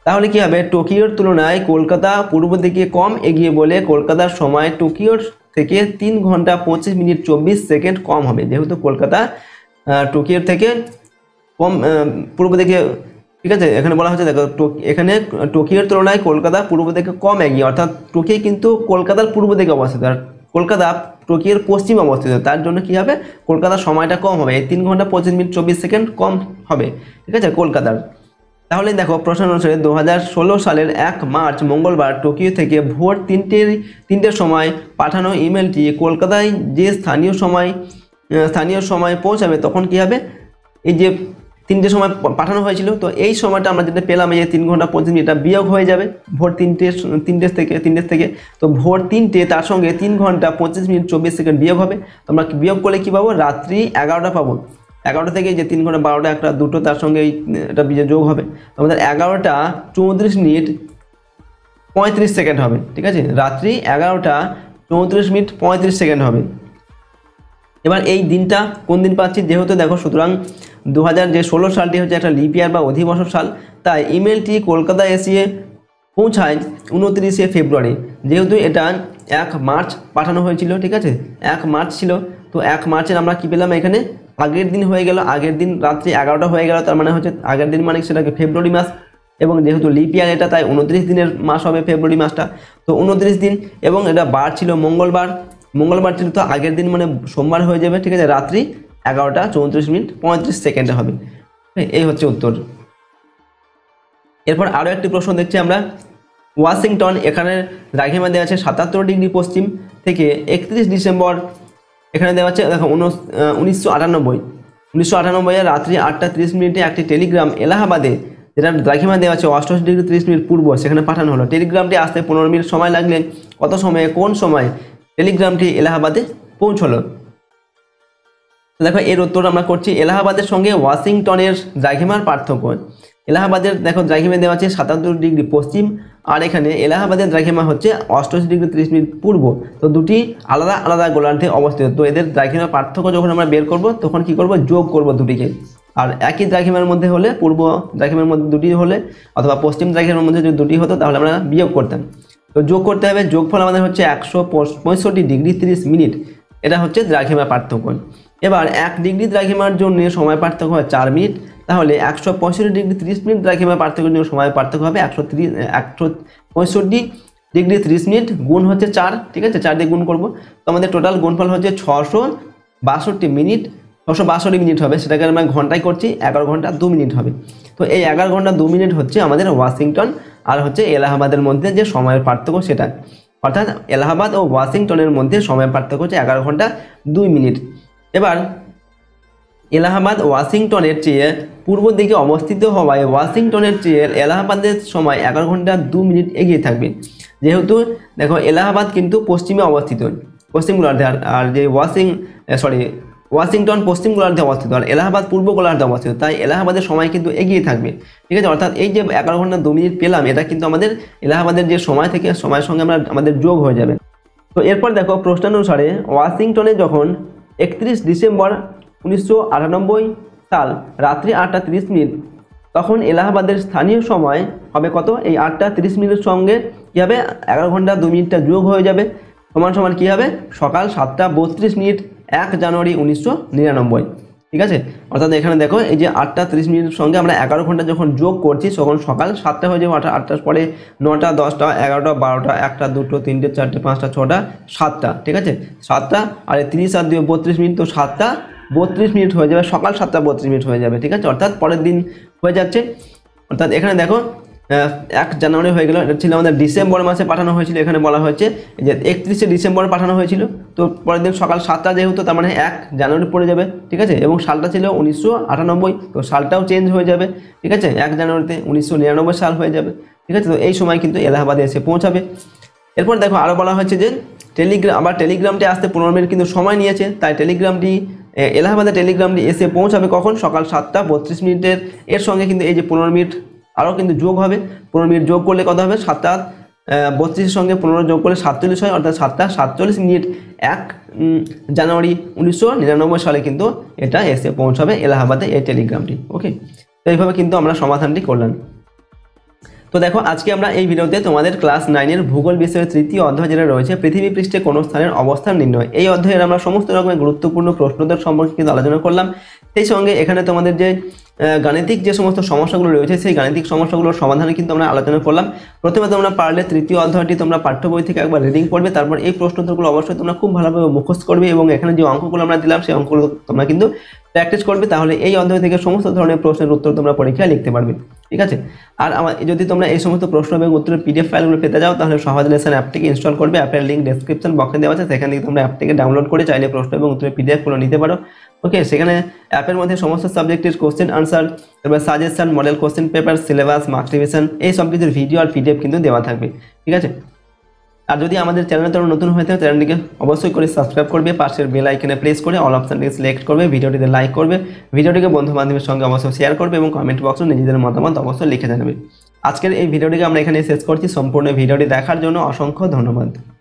তাহলে কি হবে, টোকিওর তুলনায় কলকাতা পূর্ব দিকে কম এগিয়ে বলে কলকাতার সময় টোকিওর থেকে 3 ঘন্টা 25 মিনিট 24 সেকেন্ড কম হবে, যেহেতু কলকাতা টোকিওর থেকে কম পূর্ব দিকে, ঠিক আছে। এখানে বলা হচ্ছে দেখো এখানে টোকিওর তুলনায় কলকাতা পূর্ব দিকে কম এগিয়ে, অর্থাৎ টোকিও কিন্তু কলকাতার পূর্ব দিকে অবস্থিত আর কলকাতা টোকিওর পশ্চিমে অবস্থিত, তার জন্য কি হবে কলকাতার সময়টা কম হবে, এই 3 ঘন্টা 25 মিনিট 24 সেকেন্ড কম হবে, ঠিক আছে কলকাতার। তাহলে দেখো প্রশ্ন অনুসারে 2016 সালের 1 মার্চ মঙ্গলবার টোকিও থেকে ভোর 3টের সময় পাঠানো ইমেলটি কলকাতায় যে স্থানীয় সময় পৌঁছাবে তখন কি হবে, এই যে 3টের সময় পাঠানো হয়েছিল, তো এই সময়টা আমরা যেটা পেলাম এই যে 3 ঘন্টা 25 মিনিট এটা বিয়োগ হয়ে যাবে ভোর 3টে থেকে, তো ভোর 3টে তার সঙ্গে 3 ঘন্টা 25 মিনিট 24 সেকেন্ড বিয়োগ হবে, তো আমরা বিয়োগ করলে কি পাবো, রাত্রি 11টা পাবো। 11টা থেকে যে 3 ঘন্টা 12টা একটা দুটো তার সঙ্গে এটা যোগ হবে, আমাদের 11টা 34 মিনিট 35 সেকেন্ড হবে, ঠিক আছে, রাত্রি 11টা 34 মিনিট 35 সেকেন্ড হবে। এবার এই দিনটা কোন দিন পাচ্ছি, যেহেতু দেখো সুতরাং 2016 সালটি হচ্ছে একটা লিপ ইয়ার বা অধিবর্ষ সাল, তাই ইমেলটি কলকাতায় এসে পৌঁছায় 29শে ফেব্রুয়ারি, যেহেতু এটা 1 মার্চ পাঠানো হয়েছিল, ঠিক আছে 1 মার্চ ছিল, তো 1 মার্চের আমরা কি পেলাম এখানে আগের দিন হয়ে গেল, আগের দিন রাত্রি 11টা হয়ে গেল, তার মানে হচ্ছে আগের দিন মানে সেটাকে ফেব্রুয়ারি মাস, এবং যেহেতু লিপ ইয়ার এটা তাই 29 দিনের মাস হবে ফেব্রুয়ারি মাসটা, তো 29 দিন, এবং এটা বার ছিল মঙ্গলবার ছিল, তো আগের দিন মানে সোমবার হয়ে যাবে, ঠিক আছে, রাত্রি 11টা 34 মিনিট 35 সেকেন্ডে হবে। এই হচ্ছে উত্তর। এরপর আরও একটি প্রশ্ন দেখছি আমরা, ওয়াশিংটন, এখানে দ্রাঘিমা দেওয়া আছে 77 ডিগ্রি পশ্চিম থেকে 31 ডিসেম্বর, এখানে দেওয়া আছে দেখো 1998 রাত্রি 8টা 30 মিনিটে একটি টেলিগ্রাম এলাহাবাদে, যেটা দ্রাঘিমা দেওয়া আছে 88 ডিগ্রি 30 মিনিট পূর্ব, সেখানে পাঠানো হলো। টেলিগ্রামটি আসতে 15 মিনিট সময় লাগলে কত সময়ে কোন সময় টেলিগ্রামটি এলাহাবাদে পৌঁছলো। দেখো এর উত্তর আমরা করছি, এলাহাবাদের সঙ্গে ওয়াশিংটনের দ্রাঘিমার পার্থক্য। এলাহাবাদের দেখো দ্রাঘিমা দেওয়া আছে 77 ডিগ্রি পশ্চিম, আর এখানে এলাহাবাদের দ্রাঘিমা হচ্ছে 88 ডিগ্রি 30 মিনিট পূর্ব, তো দুটি আলাদা আলাদা গোলার্ধে অবস্থিত, তো এদের দ্রাঘিমার পার্থক্য যখন আমরা বের করব তখন কি করব, যোগ করব দুটিকে, আর একই দ্রাঘিমার মধ্যে হলে, পূর্ব দ্রাঘিমার মধ্যে দুটি হলে অথবা পশ্চিম দ্রাঘিমার মধ্যে যদি দুটি হতো তাহলে আমরা বিয়োগ করতাম, তো যোগ করতে হবে, যোগফল আমাদের হচ্ছে 165 ডিগ্রি 30 মিনিট, এটা হচ্ছে দ্রাঘিমার পার্থক্য। এবার 1 ডিগ্রি দ্রাঘিমার জন্য সময় পার্থক্য হয় 4 মিনিট, তাহলে 165 ডিগ্রি 30 মিনিট দ্রাঘিমার পার্থক্যের জন্য সময় পার্থক্য হবে 165 ডিগ্রি 30 মিনিট গুণ হচ্ছে 4, ঠিক আছে, 4 দিয়ে গুণ করবো, তো আমাদের টোটাল গুণফল হচ্ছে 662 মিনিট, 662 মিনিট হবে, সেটাকে আমরা ঘন্টায় করছি, 11 ঘন্টা 2 মিনিট হবে, তো এই 11 ঘন্টা 2 মিনিট হচ্ছে আমাদের ওয়াশিংটন আর হচ্ছে এলাহাবাদের মধ্যে যে সময়ের পার্থক্য সেটা, অর্থাৎ এলাহাবাদ ও ওয়াশিংটনের মধ্যে সময়ের পার্থক্য হচ্ছে 11 ঘন্টা 2 মিনিট। এবার এলাহাবাদ ওয়াশিংটনের চেয়ে পূর্ব দিকে অবস্থিত হওয়ায় ওয়াশিংটনের চেয়ে এলাহাবাদের সময় 11 ঘন্টা 2 মিনিট এগিয়ে থাকবে, যেহেতু দেখো এলাহাবাদ কিন্তু পশ্চিমে অবস্থিত, পশ্চিম গোলার্ধে, আর যে ওয়াশিংটন পশ্চিম গোলার্ধে অবস্থিত আর এলাহাবাদ পূর্ব গোলার্ধে অবস্থিত, তাই এলাহাবাদের সময় কিন্তু এগিয়ে থাকবে, ঠিক আছে, অর্থাৎ এই যে 11 ঘন্টা 2 মিনিট পেলাম এটা কিন্তু আমাদের এলাহাবাদের যে সময় থেকে সময়ের সঙ্গে আমাদের যোগ হয়ে যাবে। তো এরপর দেখো প্রশ্নানুসারে ওয়াশিংটনে যখন 31 ডিসেম্বর 1998 সাল রাত্রি 8টা 30 মিনিট, তখন এলাহাবাদের স্থানীয় সময় হবে কত, এই 8টা 30 মিনিটের সঙ্গে কী হবে 11 ঘন্টা 2 মিনিটটা যোগ হয়ে যাবে, সমান কী হবে সকাল 7টা 32 মিনিট 1 জানুয়ারি 1999, ঠিক আছে, অর্থাৎ এখানে দেখো এই যে 8টা 30 মিনিটের সঙ্গে আমরা 11 ঘন্টা যখন যোগ করছি তখন সকাল 7টা হয়ে যাবে, 8টার পরে 9টা 10টা 11টা 12টা 1টা 2টো 3টে 4টে 5টা 6টা 7টা, ঠিক আছে, 7টা আর 30 আর 2 32 মিনিট, তো 7টা 32 মিনিট হয়ে যাবে, সকাল 7টা 32 মিনিট হয়ে যাবে, ঠিক আছে, অর্থাৎ পরের দিন হয়ে যাচ্ছে, অর্থাৎ এখানে দেখো 1 জানুয়ারি হয়ে গেল, এটা ছিল আমাদের ডিসেম্বর মাসে পাঠানো হয়েছিল, এখানে বলা হয়েছে যে 31শে ডিসেম্বর পাঠানো হয়েছিল, তো পরের দিন সকাল 7টা যেহেতু তার মানে 1 জানুয়ারি পড়ে যাবে, ঠিক আছে, এবং সালটা ছিল 1998, তো সালটাও চেঞ্জ হয়ে যাবে, ঠিক আছে, 1 জানুয়ারিতে 1999 সাল হয়ে যাবে, ঠিক আছে, তো এই সময় কিন্তু এলাহাবাদে এসে পৌঁছাবে। এরপর দেখো আরও বলা হয়েছে যে টেলিগ্রামটি আসতে 15 মিনিট কিন্তু সময় নিয়েছে, তাই এলাহাবাদের টেলিগ্রামটি এসে পৌঁছাবে কখন, সকাল 7টা 32 মিনিটের, এর সঙ্গে কিন্তু এই যে 15 মিনিট আরও কিন্তু যোগ হবে, 15 মিনিট যোগ করলে কত হবে 7টা 32 সঙ্গে 15 যোগ করলে 47 হয়, অর্থাৎ 7টা 47 মিনিট 1 জানুয়ারি 1999 সালে কিন্তু এটা এসে পৌঁছাবে এলাহাবাদে এই টেলিগ্রামটি। ওকে, তো এইভাবে কিন্তু আমরা সমাধানটি করলাম। তো দেখো আজকে আমরা এই ভিডিওতে তোমাদের ক্লাস 9-এর ভূগোল বিষয়ের তৃতীয় অধ্যায় যেটা রয়েছে পৃথিবী পৃষ্ঠে কোন স্থানের অবস্থান নির্ণয়, এই অধ্যায়ের আমরা সমস্ত রকমের গুরুত্বপূর্ণ প্রশ্নোত্তর সম্পর্কে কিন্তু আলোচনা করলাম। সেই সঙ্গে এখানে তোমাদের যে গাণিতিক যে সমস্ত সমস্যাগুলো রয়েছে সেই গাণিতিক সমস্যাগুলোর সমাধানে কিন্তু আমরা আলোচনা করলাম। প্রথমে তোমরা পারলে তৃতীয় অধ্যায়টি তোমরা পাঠ্য বই থেকে একবার রিডিং পড়বে, তারপর এই প্রশ্নোত্তরগুলো অবশ্যই তোমরা খুব ভালোভাবে মুখস্থ করবে এবং এখানে যে অঙ্কগুলো আমরা দিলাম সেই অঙ্কগুলো তোমরা কিন্তু প্র্যাকটিস করবে, তাহলে এই অধ্যায় থেকে সমস্ত ধরনের প্রশ্নের উত্তর তোমরা পরীক্ষায় লিখতে পারবে। ঠিক আছে, আর যদি তোমরা এই সমস্ত প্রশ্ন এবং উত্তরের পিডিএফ ফাইলগুলো পেতে যাও তাহলে সহজ লেসন অ্যাপটিকে ইনস্টল করবে। অ্যাপের লিঙ্ক ডেসক্রিপশন বক্সে দেওয়া আছে, সেখান থেকে তোমরা অ্যাপটিকে ডাউনলোড করে চাইলে প্রশ্ন এবং উত্তরের পিডিএফগুলো নিতে পারো। ওকে, সেখানে অ্যাপের মধ্যে সমস্ত সাবজেক্টের কোশ্চেন আনসার, তারপর suggestion, model question paper, syllabus, mark revision এই সব কিছুর ভিডিও আর পিডিএফ কিন্তু দেওয়া থাকবে। ঠিক আছে, আর যদি আমাদের চ্যানেলে তোমরা নতুন হয়ে থাকো চ্যানেলটিকে অবশ্যই করে সাবস্ক্রাইব করবে, পাশের বেল আইকনে প্রেস করে অল অপশনটিকে সিলেক্ট করবে, ভিডিওটিতে লাইক করবে, ভিডিওটিকে বন্ধু বান্ধবের সঙ্গে অবশ্যই শেয়ার করবে এবং কমেন্ট বক্সে নিজেদের মতামত অবশ্যই লিখে জানাবে। আজকের এই ভিডিওটিকে আমরা এখানে শেষ করছি। সম্পূর্ণ ভিডিওটি দেখার জন্য অসংখ্য ধন্যবাদ।